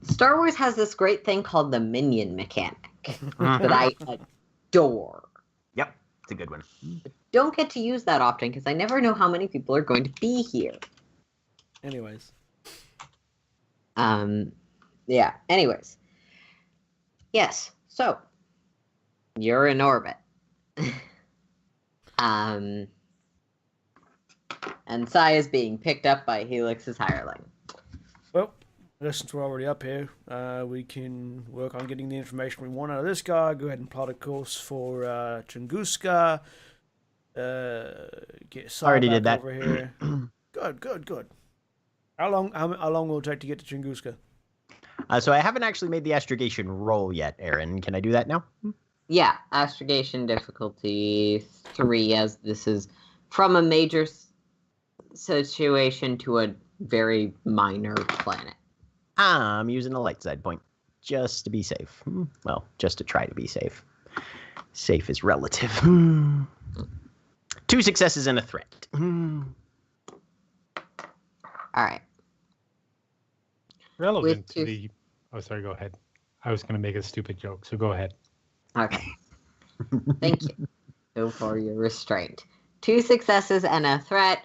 Star Wars has this great thing called the minion mechanic that I adore. Yep, it's a good one. But don't get to use that often because I never know how many people are going to be here. Anyways. Yeah. Anyways. Yes. So you're in orbit. and Sai is being picked up by Helix's hireling. Well, I guess since we're already up here, we can work on getting the information we want out of this guy. Go ahead and plot a course for Tunguska. Get Sai Already back did that. over here. Good. How long will it take to get to Tunguska? So I haven't actually made the astrogation roll yet, Aaron. Can I do that now? Yeah, astrogation difficulty 3, as this is from a major situation to a very minor planet. I'm using a light side point just to be safe. Well, just to try to be safe. Safe is relative. 2 successes and a threat. All right. Relevant to the... Oh, sorry, go ahead. I was going to make a stupid joke, so go ahead. Okay. Thank you. Go for your restraint. 2 successes and a threat.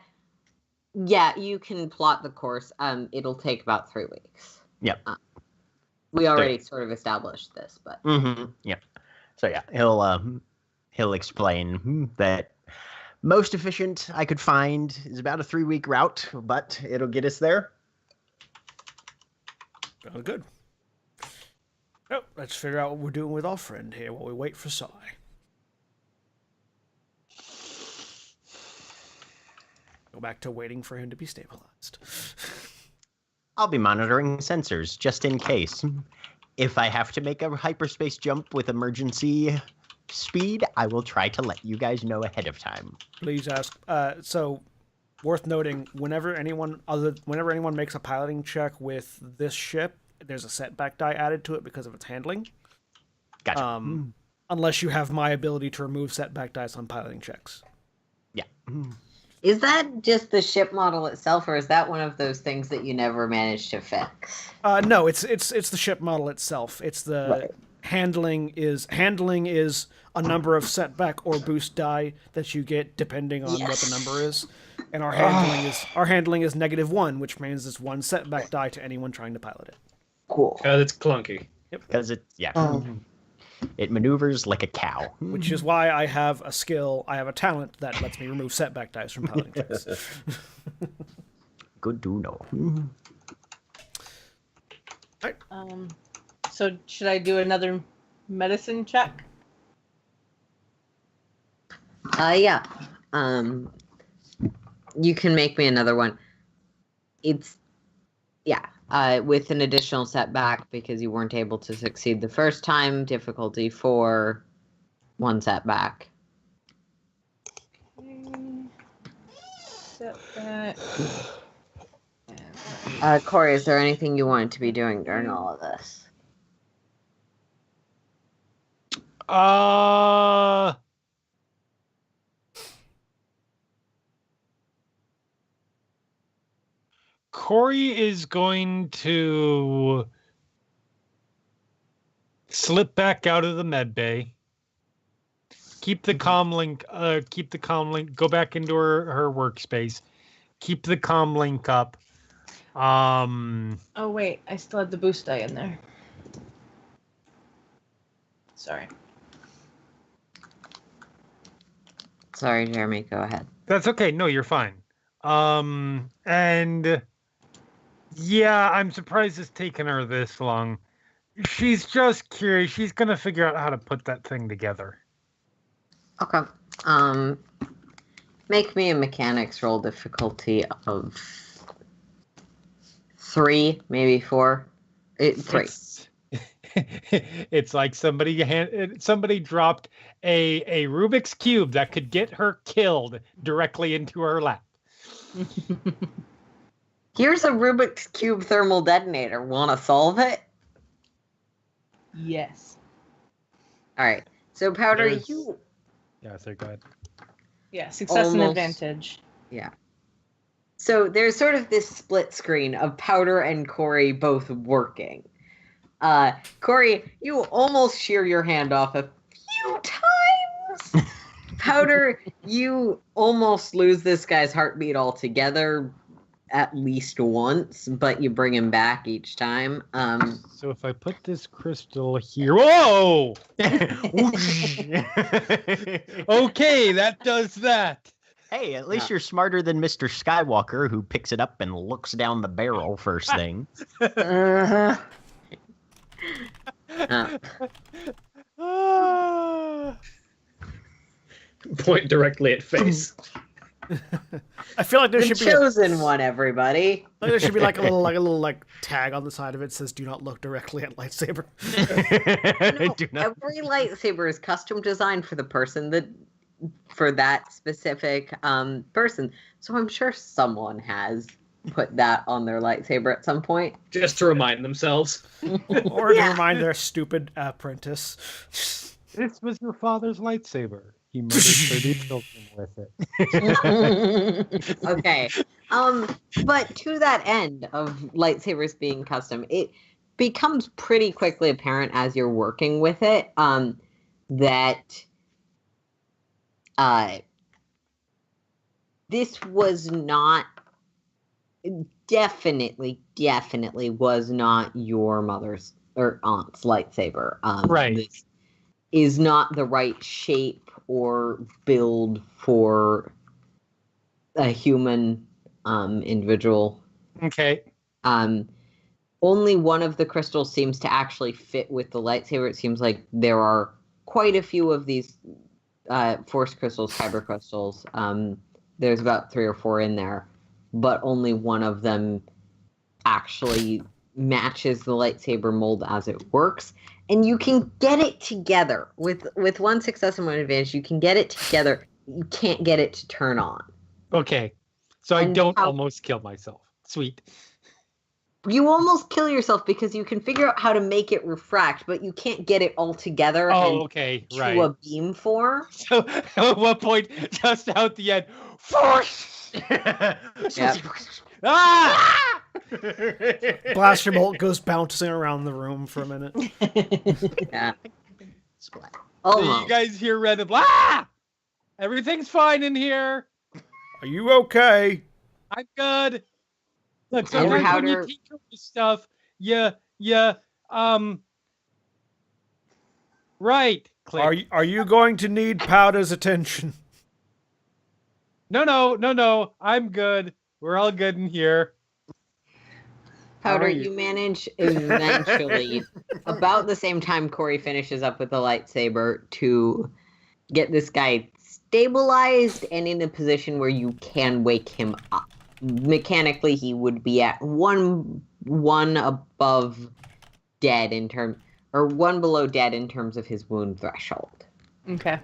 Yeah, you can plot the course. It'll take about 3 weeks. Yep. We already sort of established this, but... Yep. So yeah, he'll explain that most efficient I could find is about a 3-week route, but it'll get us there. Oh, good. Oh, let's figure out what we're doing with our friend here while we wait for Sai. Go back to waiting for him to be stabilized. I'll be monitoring sensors just in case. If I have to make a hyperspace jump with emergency speed, I will try to let you guys know ahead of time. Please ask. So, worth noting, whenever anyone makes a piloting check with this ship, there's a setback die added to it because of its handling. Gotcha. Unless you have my ability to remove setback dice on piloting checks. Yeah. Is that just the ship model itself, or is that one of those things that you never managed to fix? No, it's the ship model itself. It's the Right. handling is a number of setback or boost die that you get depending on what the number is, and our handling is -1, which means it's 1 setback die to anyone trying to pilot it. Cool. It's clunky. Because it maneuvers like a cow. Which is why I have a talent that lets me remove setback dice from piloting checks. Good to know. So should I do another medicine check? Yeah. You can make me another one. With an additional setback because you weren't able to succeed the first time. Difficulty 4, 1 setback. Setback. Corey, is there anything you wanted to be doing during all of this? Corey is going to slip back out of the med bay. Keep the comm link. Go back into her workspace. Keep the comm link up. Oh wait, I still had the boost die in there. Sorry. Sorry, Jeremy. Go ahead. That's okay. No, you're fine. And yeah, I'm surprised it's taken her this long. She's just curious. She's gonna figure out how to put that thing together. Okay. Make me a mechanics roll difficulty of 3, maybe 4. 3. It's like somebody dropped a Rubik's Cube that could get her killed directly into her lap. Here's a Rubik's Cube thermal detonator. Want to solve it? Yes. All right. So, Powder, Yeah, so go ahead. Yeah, success and advantage. Yeah. So there's sort of this split screen of Powder and Corey both working. Corey, you almost shear your hand off a few times. Powder, you almost lose this guy's heartbeat altogether at least once, but you bring him back each time. So if I put this crystal here, whoa! Okay, that does that. Hey, at least you're smarter than Mr. Skywalker, who picks it up and looks down the barrel first thing. Uh-huh. Point directly at face. I feel like there The should be chosen one, everybody. there should be like a little tag on the side of it that says "Do not look directly at lightsaber." No, Do not- every lightsaber is custom designed for the person for that specific person. So I'm sure someone has put that on their lightsaber at some point. Just to remind themselves. Or to Yeah. remind their stupid apprentice. This was your father's lightsaber. He murdered 30 children with it. Okay. But to that end of lightsabers being custom, it becomes pretty quickly apparent as you're working with it that this was not definitely was not your mother's or aunt's lightsaber. Right. This is not the right shape or build for a human individual. Okay. Only one of the crystals seems to actually fit with the lightsaber. It seems like there are quite a few of these force crystals, kyber crystals. There's about 3 or 4 in there, but only one of them actually matches the lightsaber mold as it works. And you can get it together with one success and one advantage. You can get it together. You can't get it to turn on. Okay. So I And don't how- almost kill myself. Sweet. You almost kill yourself because you can figure out how to make it refract, but you can't get it all together Oh, and okay. to Right. a beam form. So at what point, just out the end, force! Yep. Ah! Blaster bolt goes bouncing around the room for a minute. Yeah. Splat. So you Almost. guys hear random, ah! Everything's fine in here. Are you okay? I'm good. Look, And sometimes when Powder- you tinker with stuff, right. Click. Are you going to need Powder's attention? No. I'm good. We're all good in here. Powder, How are you you? manage eventually, about the same time Corey finishes up with the lightsaber, to get this guy stabilized and in a position where you can wake him up. Mechanically, he would be at one above dead in term, or one below dead in terms of his wound threshold. Okay.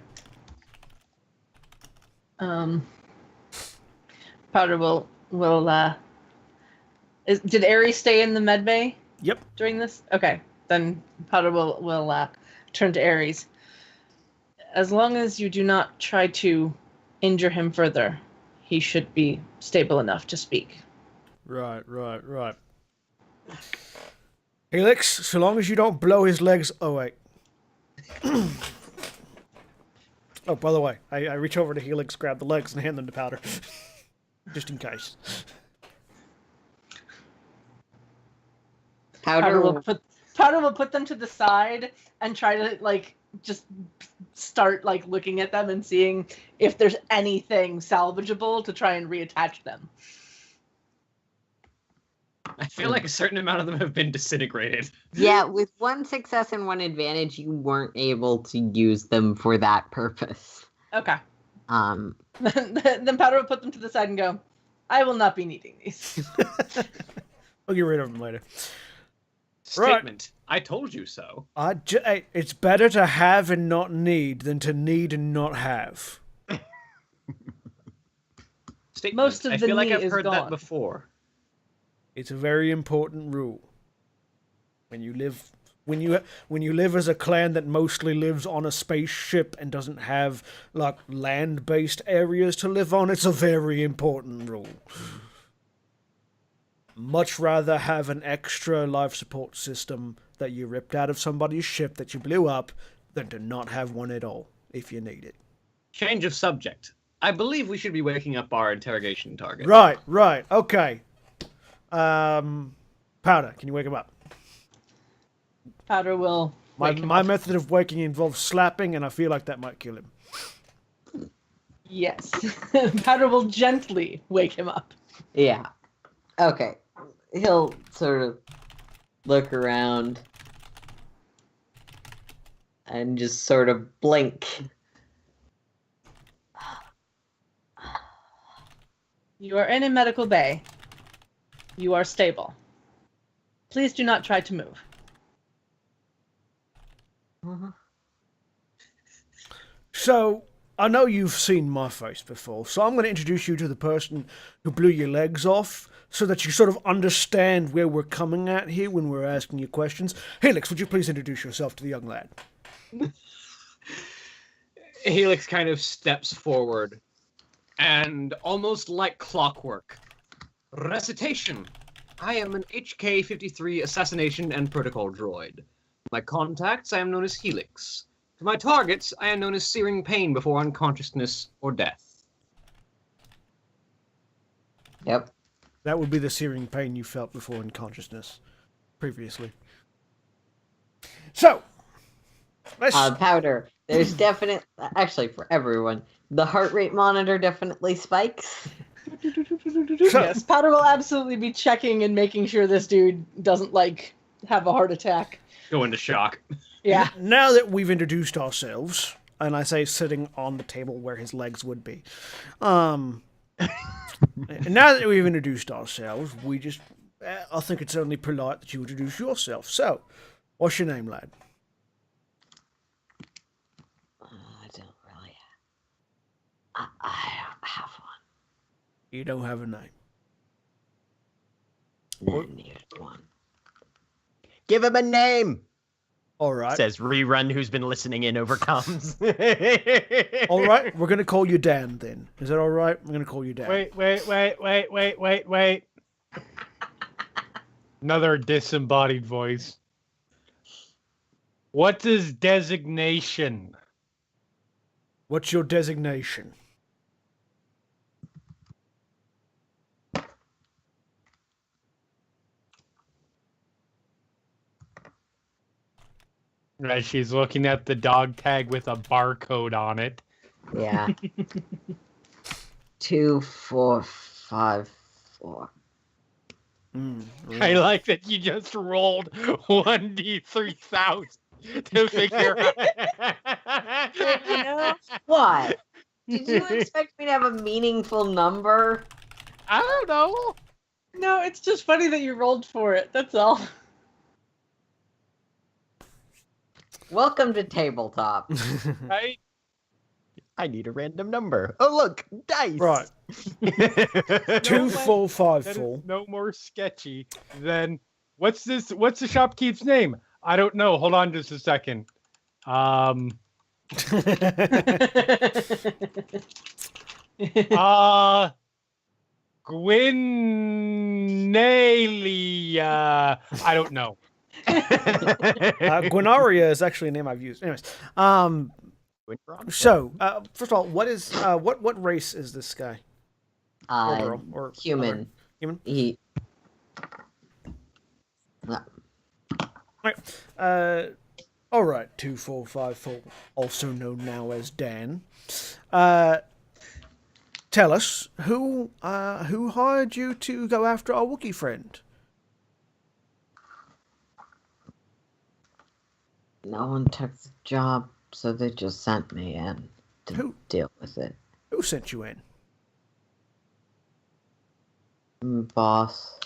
Powder will did Ares stay in the med bay Yep. during this? Okay, then Powder will turn to Ares. As long as you do not try to injure him further, he should be stable enough to speak. Right. Helix, so long as you don't blow his legs. Oh, wait. Oh, by the way, I reach over to Helix, grab the legs, and hand them to Powder. Just in case. Powder will Powder will put them to the side and try to just start looking at them and seeing if there's anything salvageable to try and reattach them. I feel like a certain amount of them have been disintegrated. Yeah, with one success and one advantage, you weren't able to use them for that purpose. Okay. Then Powder will put them to the side and go, I will not be needing these. I'll get rid of them later. Statement. I told you so. Hey, it's better to have and not need than to need and not have. Statement. Most of I the feel like knee I've is heard gone. that before. It's a very important rule. When you live as a clan that mostly lives on a spaceship and doesn't have land-based areas to live on, it's a very important rule. Much rather have an extra life support system that you ripped out of somebody's ship that you blew up than to not have one at all if you need it. Change of subject. I believe we should be waking up our interrogation target. Right. Okay. Powder, can you wake him up? Powder will. My wake him up. method of waking involves slapping, and I feel like that might kill him. Yes. Powder will gently wake him up. Yeah. Okay. He'll sort of look around and just sort of blink. You are in a medical bay. You are stable. Please do not try to move. So, I know you've seen my face before, so I'm going to introduce you to the person who blew your legs off so that you sort of understand where we're coming at here when we're asking you questions. Helix, would you please introduce yourself to the young lad? Helix kind of steps forward, and almost like clockwork, recitation. I am an HK-53 assassination and protocol droid. My contacts, I am known as Helix. To my targets, I am known as searing pain before unconsciousness or death. Yep. That would be the searing pain you felt before unconsciousness previously. So, let's... Powder. There's actually for everyone, the heart rate monitor definitely spikes. Yes, Powder will absolutely be checking and making sure this dude doesn't, have a heart attack. Go into shock. Yeah. Now that we've introduced ourselves, and I say sitting on the table where his legs would be, now that we've introduced ourselves, I think it's only polite that you introduce yourself. So, what's your name, lad? I don't really. I don't have one. You don't have a name. I need one. Give him a name, All right. says Rerun, who's been listening in over comms. All right, we're going to call you Dan then. Is that all right? I'm going to call you Dan. Wait. Another disembodied voice. What is designation? What's your designation? Right, she's looking at the dog tag with a barcode on it. Yeah. 2454. I like that you just rolled 1d3000 to figure out. What? Did you expect me to have a meaningful number? I don't know. No, it's just funny that you rolled for it. That's all. Welcome to tabletop. Right? I need a random number. Oh, look, dice. Right. 2454. That is no more sketchy than what's the shopkeep's name? I don't know. Hold on just a second. Gwynelia. I don't know. Gwynaria is actually a name I've used. Anyways, so first of all, what race is this guy? Or girl? Or human. other? Human. He. All right. All right. 2454, also known now as Dan. Tell us who hired you to go after our Wookiee friend. No one took the job, so they just sent me in to deal with it. Who sent you in? Boss.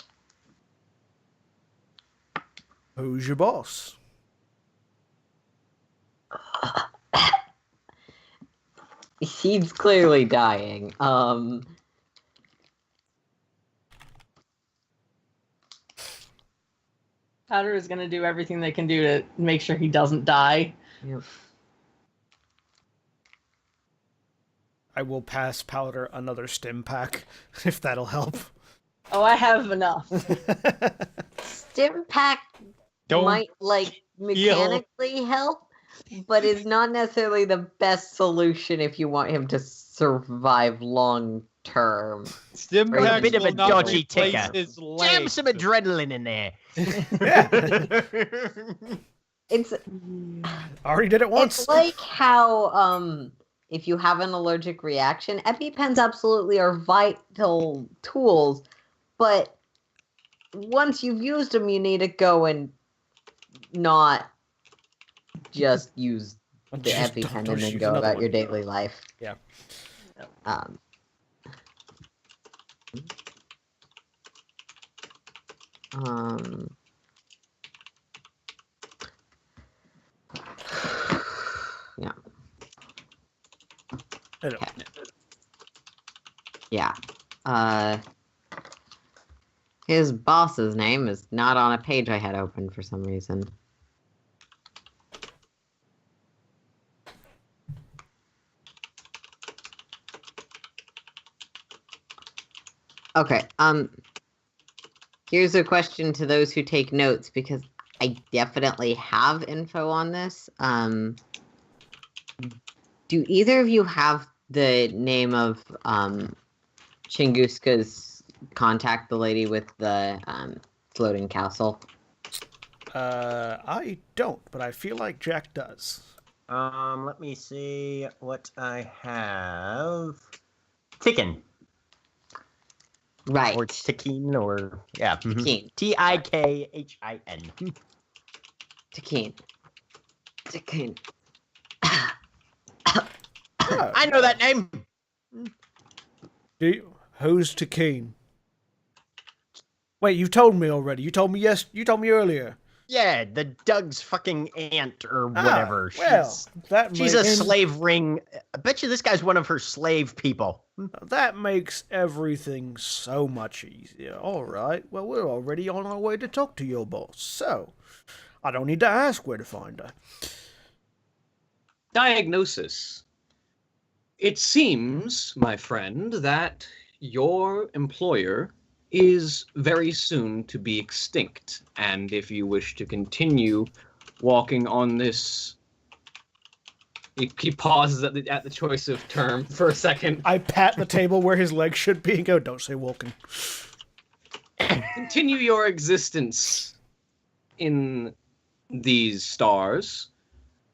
Who's your boss? He's clearly dying. Powder is going to do everything they can do to make sure he doesn't die. Yep. I will pass Powder another stim pack, if that'll help. Oh, I have enough. Stim pack might mechanically help, but is not necessarily the best solution if you want him to survive long term. Stim Or a packs bit of will a not dodgy replace ticker. his Jam legs. some adrenaline in there. It's Already did it once. It's like how if you have an allergic reaction, EpiPens absolutely are vital tools, but once you've used them, you need to go and not just use the Just EpiPen don't and then use go another about one. your daily life. Yeah. Um, yeah. Hello. Yeah. His boss's name is not on a page I had open for some reason. Okay, here's a question to those who take notes, because I definitely have info on this. Do either of you have the name of Chunguska's contact, the lady with the floating castle? I don't, but I feel like Jack does. Let me see what I have. Tikin. Right. Or Tikin, or yeah. Tikin. Tikhin. Tikin. Tikin. I know that name. Who's Takeen? Wait, you told me already. You told me You told me earlier. Yeah, the Doug's fucking aunt or whatever. She's a slave ring. I bet you this guy's one of her slave people. That makes everything so much easier. All right. Well, we're already on our way to talk to your boss, so I don't need to ask where to find her. Diagnosis. It seems, my friend, that your employer is very soon to be extinct, and if you wish to continue walking on this... He pauses at the choice of term for a second. I pat the table where his legs should be and go, don't say walking. Continue your existence in these stars.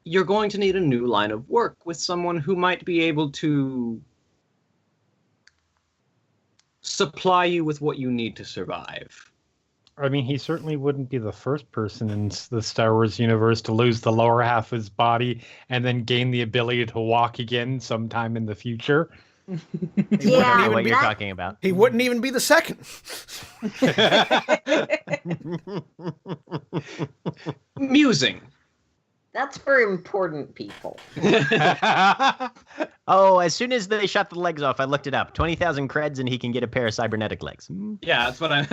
You're going to need a new line of work with someone who might be able to supply you with what you need to survive. I mean, he certainly wouldn't be the first person in the Star Wars universe to lose the lower half of his body and then gain the ability to walk again sometime in the future. Yeah, I know what you're talking about. He wouldn't even be the second. Musing. That's for important people. Oh, as soon as they shot the legs off, I looked it up. 20,000 creds, and he can get a pair of cybernetic legs. Yeah, that's what I'm.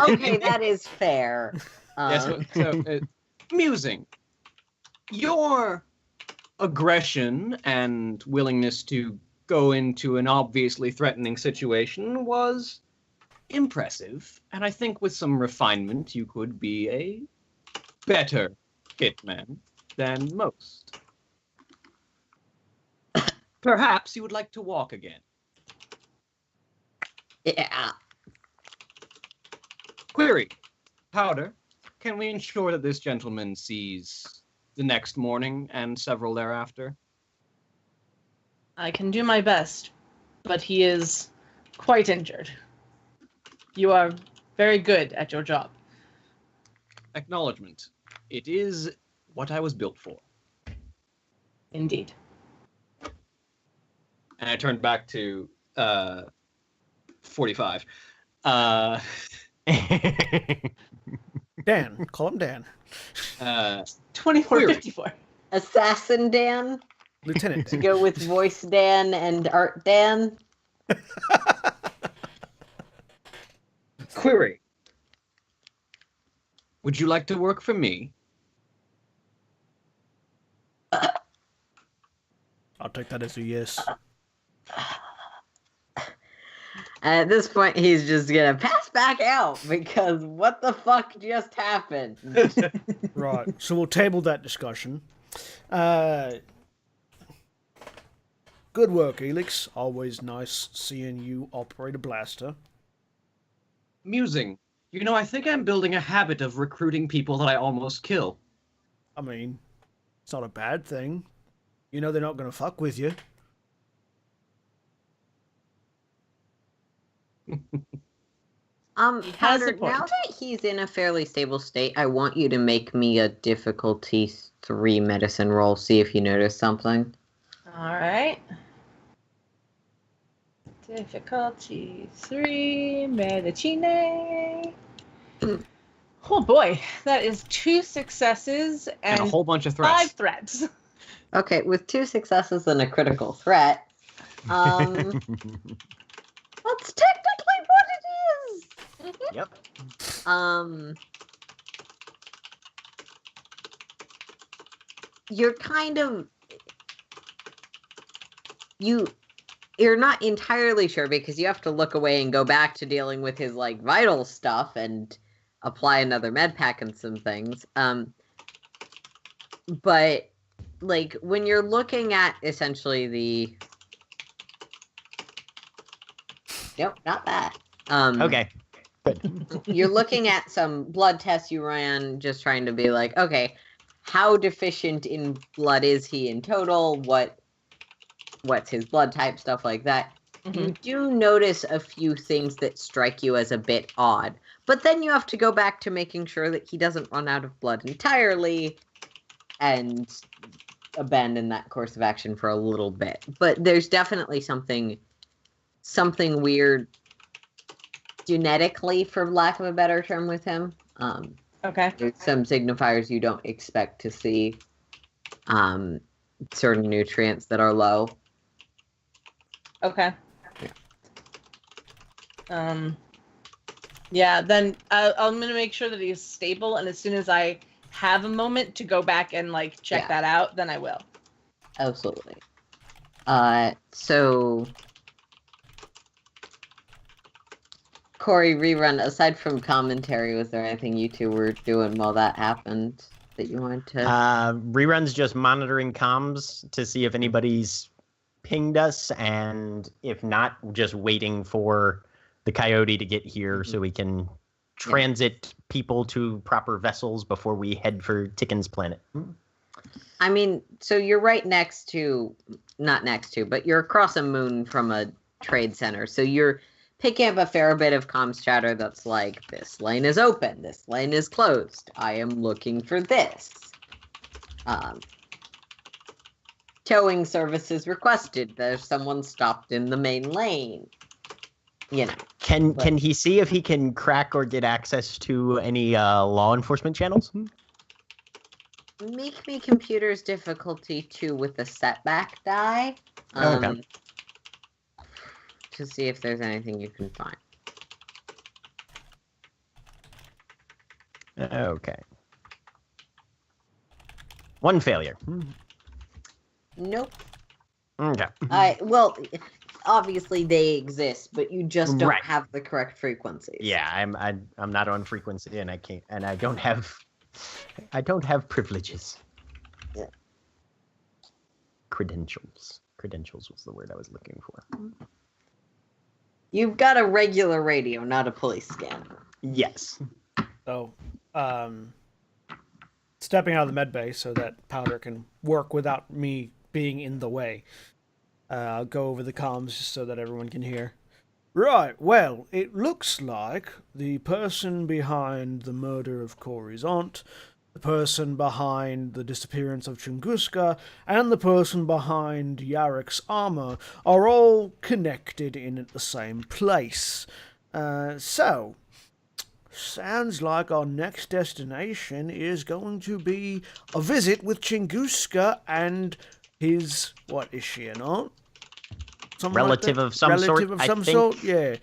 Okay, that is fair. Musing. Your aggression and willingness to go into an obviously threatening situation was impressive, and I think with some refinement, you could be a better hitman than most. Perhaps you would like to walk again. Yeah. Query. Powder, can we ensure that this gentleman sees the next morning and several thereafter? I can do my best, but he is quite injured. You are very good at your job. Acknowledgement. It is what I was built for. Indeed. And I turned back to 45. Dan. Call him Dan. 2454. Assassin Dan? Lieutenant To Dan. go with voice Dan and art Dan? Query. Would you like to work for me? I'll take that as a yes. At this point, he's just gonna pass back out, because what the fuck just happened? Right. So we'll table that discussion. Good work, Helix. Always nice seeing you operate a blaster. Musing. You know, I think I'm building a habit of recruiting people that I almost kill. I mean, it's not a bad thing. You know they're not going to fuck with you. He has a Powder, point. now that he's in a fairly stable state, I want you to make me a difficulty 3 medicine roll, see if you notice something. All right. Difficulty 3, medicine. Oh boy, that is 2 success And a and whole bunch of 5 threats. threats. Okay, with 2 successes and a critical threat, that's technically what it is. Yep. You're kind of you're not entirely sure because you have to look away and go back to dealing with his like vital stuff and apply another med pack and some things. But like when you're looking at essentially the nope, not that. Okay. You're looking at some blood tests you ran, just trying to be like, okay, how deficient in blood is he in total? What's his blood type? Stuff like that. You do notice a few things that strike you as a bit odd, but then you have to go back to making sure that he doesn't run out of blood entirely and abandon that course of action for a little bit. But there's definitely something weird genetically, for lack of a better term, with him. Okay. There's some signifiers you don't expect to see. Certain nutrients that are low. Okay. Yeah, then I'm going to make sure that he's stable, and as soon as I have a moment to go back and like check that out, then I will. Absolutely. So Corey, rerun, aside from commentary, was there anything you two were doing while that happened that you wanted to... Reruns just monitoring comms to see if anybody's pinged us, and if not, just waiting for the coyote to get here so we can transit people to proper vessels before we head for Ticken's planet. I mean, so you're right next to, not next to, but you're across a moon from a trade center, so you're picking up a fair bit of comms chatter that's like, this lane is open, this lane is closed, I am looking for this. Towing services requested, there's someone stopped in the main lane. You know. Can he see if he can crack or get access to any law enforcement channels? Make me computer's difficulty 2 with a setback die. Okay. To see if there's anything you can find. Okay. 1 failure. Nope. Okay. Well, obviously they exist, but you just don't Right. have the correct frequencies. Yeah, I'm not on frequency, and I can't, and I don't have privileges. Yeah. Credentials. Credentials was the word I was looking for. You've got a regular radio, not a police scanner. Yes. So, stepping out of the med bay so that Powder can work without me being in the way. I'll go over the comms just so that everyone can hear. Right, well, it looks like the person behind the murder of Corey's aunt, the person behind the disappearance of Chunguska, and the person behind Yarek's armor are all connected in at the same place. So, sounds like our next destination is going to be a visit with Chunguska and his... What, is she an aunt? Something Relative like of some sort, Relative of I some think. sort, yeah.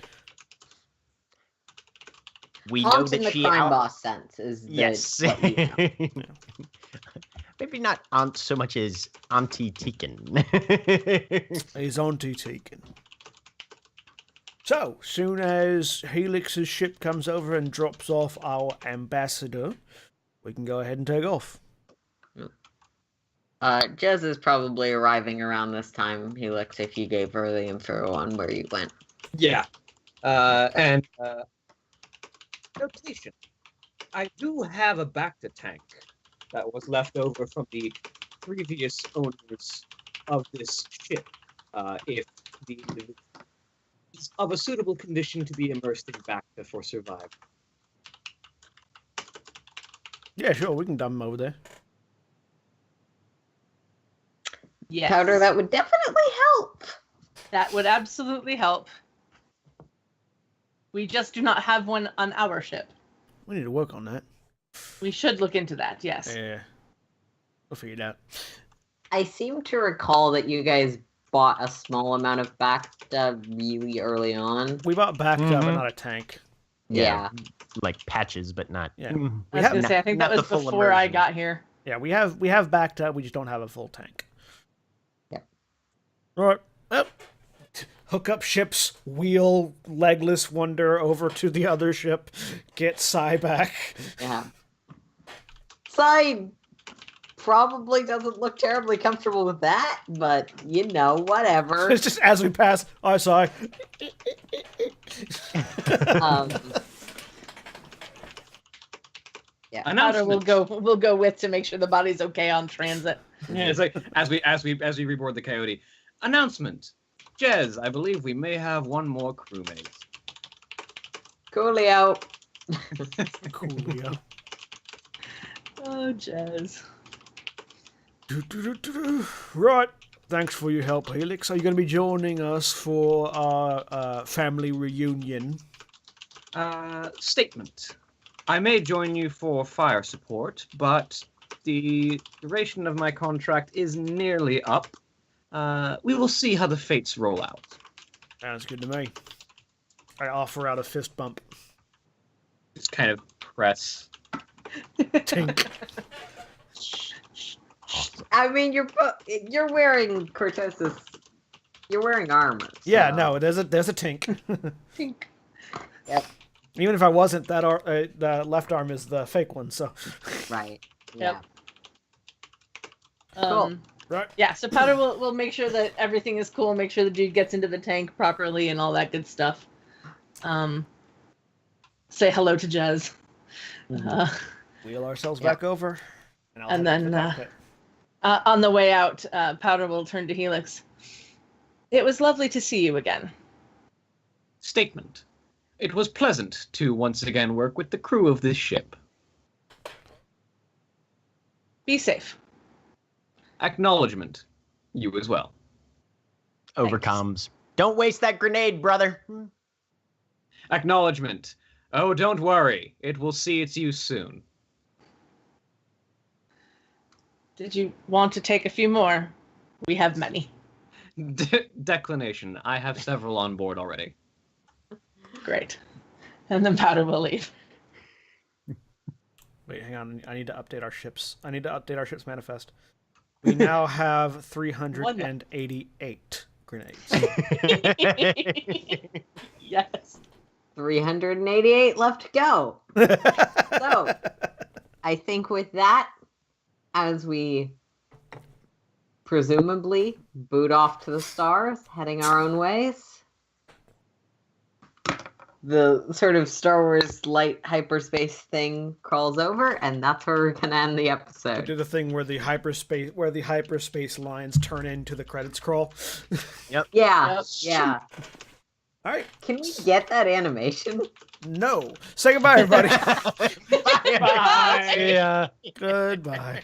We know Aunt that in the she crime boss sense is Yes. what we know. Maybe not aunt so much as Auntie Tiken. His auntie taken. So, soon as Helix's ship comes over and drops off our ambassador, we can go ahead and take off. Jez is probably arriving around this time. Helix, if you gave her the info on where you went. Yeah. And notation. I do have a Bacta tank that was left over from the previous owner's of this ship, if the individual is of a suitable condition to be immersed in Bacta for survival. Yeah, sure, we can dump him over there. Yes. Powder, that would definitely help. That would absolutely help. We just do not have one on our ship. We need to work on that. We should look into that, yes. Yeah. We'll figure it out. I seem to recall that you guys bought a small amount of Bacta really early on. We bought backed up, but Mhm. not a tank. Yeah. Like patches, but not. Yeah. I We was have going to say, I think that not was the full before I immersion. got here. Yeah, we have backed up, we just don't have a full tank. Yeah. Alright. Well, hook up ship's wheel, legless wonder over to the other ship. Get Sai back. Yeah. Sai probably doesn't look terribly comfortable with that, but you know, whatever. It's just as we pass, I Sai. um, yeah. Powder will Announcement. go. We'll go with to make sure the body's okay on transit. Yeah, it's like as we reboard the Coyote. Announcement. Jez, I believe we may have one more crewmate. Coolio. Coolio. Oh, Jez. Right. Thanks for your help, Helix. Are you going to be joining us for our family reunion? Statement. I may join you for fire support, but the duration of my contract is nearly up. We will see how the fates roll out. Sounds good to me. I offer out a fist bump. Just kind of press. Tink. I mean, you're wearing Cortez's. You're wearing armor. Yeah, so- no, there's a tink. Think. Even if I wasn't, the left arm is the fake one. So, Right. Yep. Cool. right. Yeah, so Powder will make sure that everything is cool, make sure the dude gets into the tank properly and all that good stuff. Say hello to Jez. Wheel ourselves Yeah. back over, I'll And head to the then, cockpit. On the way out, Powder will turn to Helix. It was lovely to see you again. Statement. It was pleasant to once again work with the crew of this ship. Be safe. Acknowledgement. You as well. Overcomes. Don't waste that grenade, brother. Acknowledgement. Oh, don't worry. It will see its use soon. Did you want to take a few more? We have many. Declination. I have several on board already. Great. And then Powder will leave. Wait, hang on. I need to update our ships. I need to update our ship's manifest. We now have 388 grenades. Yes. 388 left to go. So, I think with that, as we presumably boot off to the stars, heading our own ways, the sort of Star Wars light hyperspace thing crawls over, and that's where we're gonna end the We episode. do the thing where the hyperspace lines turn into the credits crawl. Yeah, Yep. yeah. All right. Can we get that animation? No. Say goodbye, everybody. Yeah. Goodbye.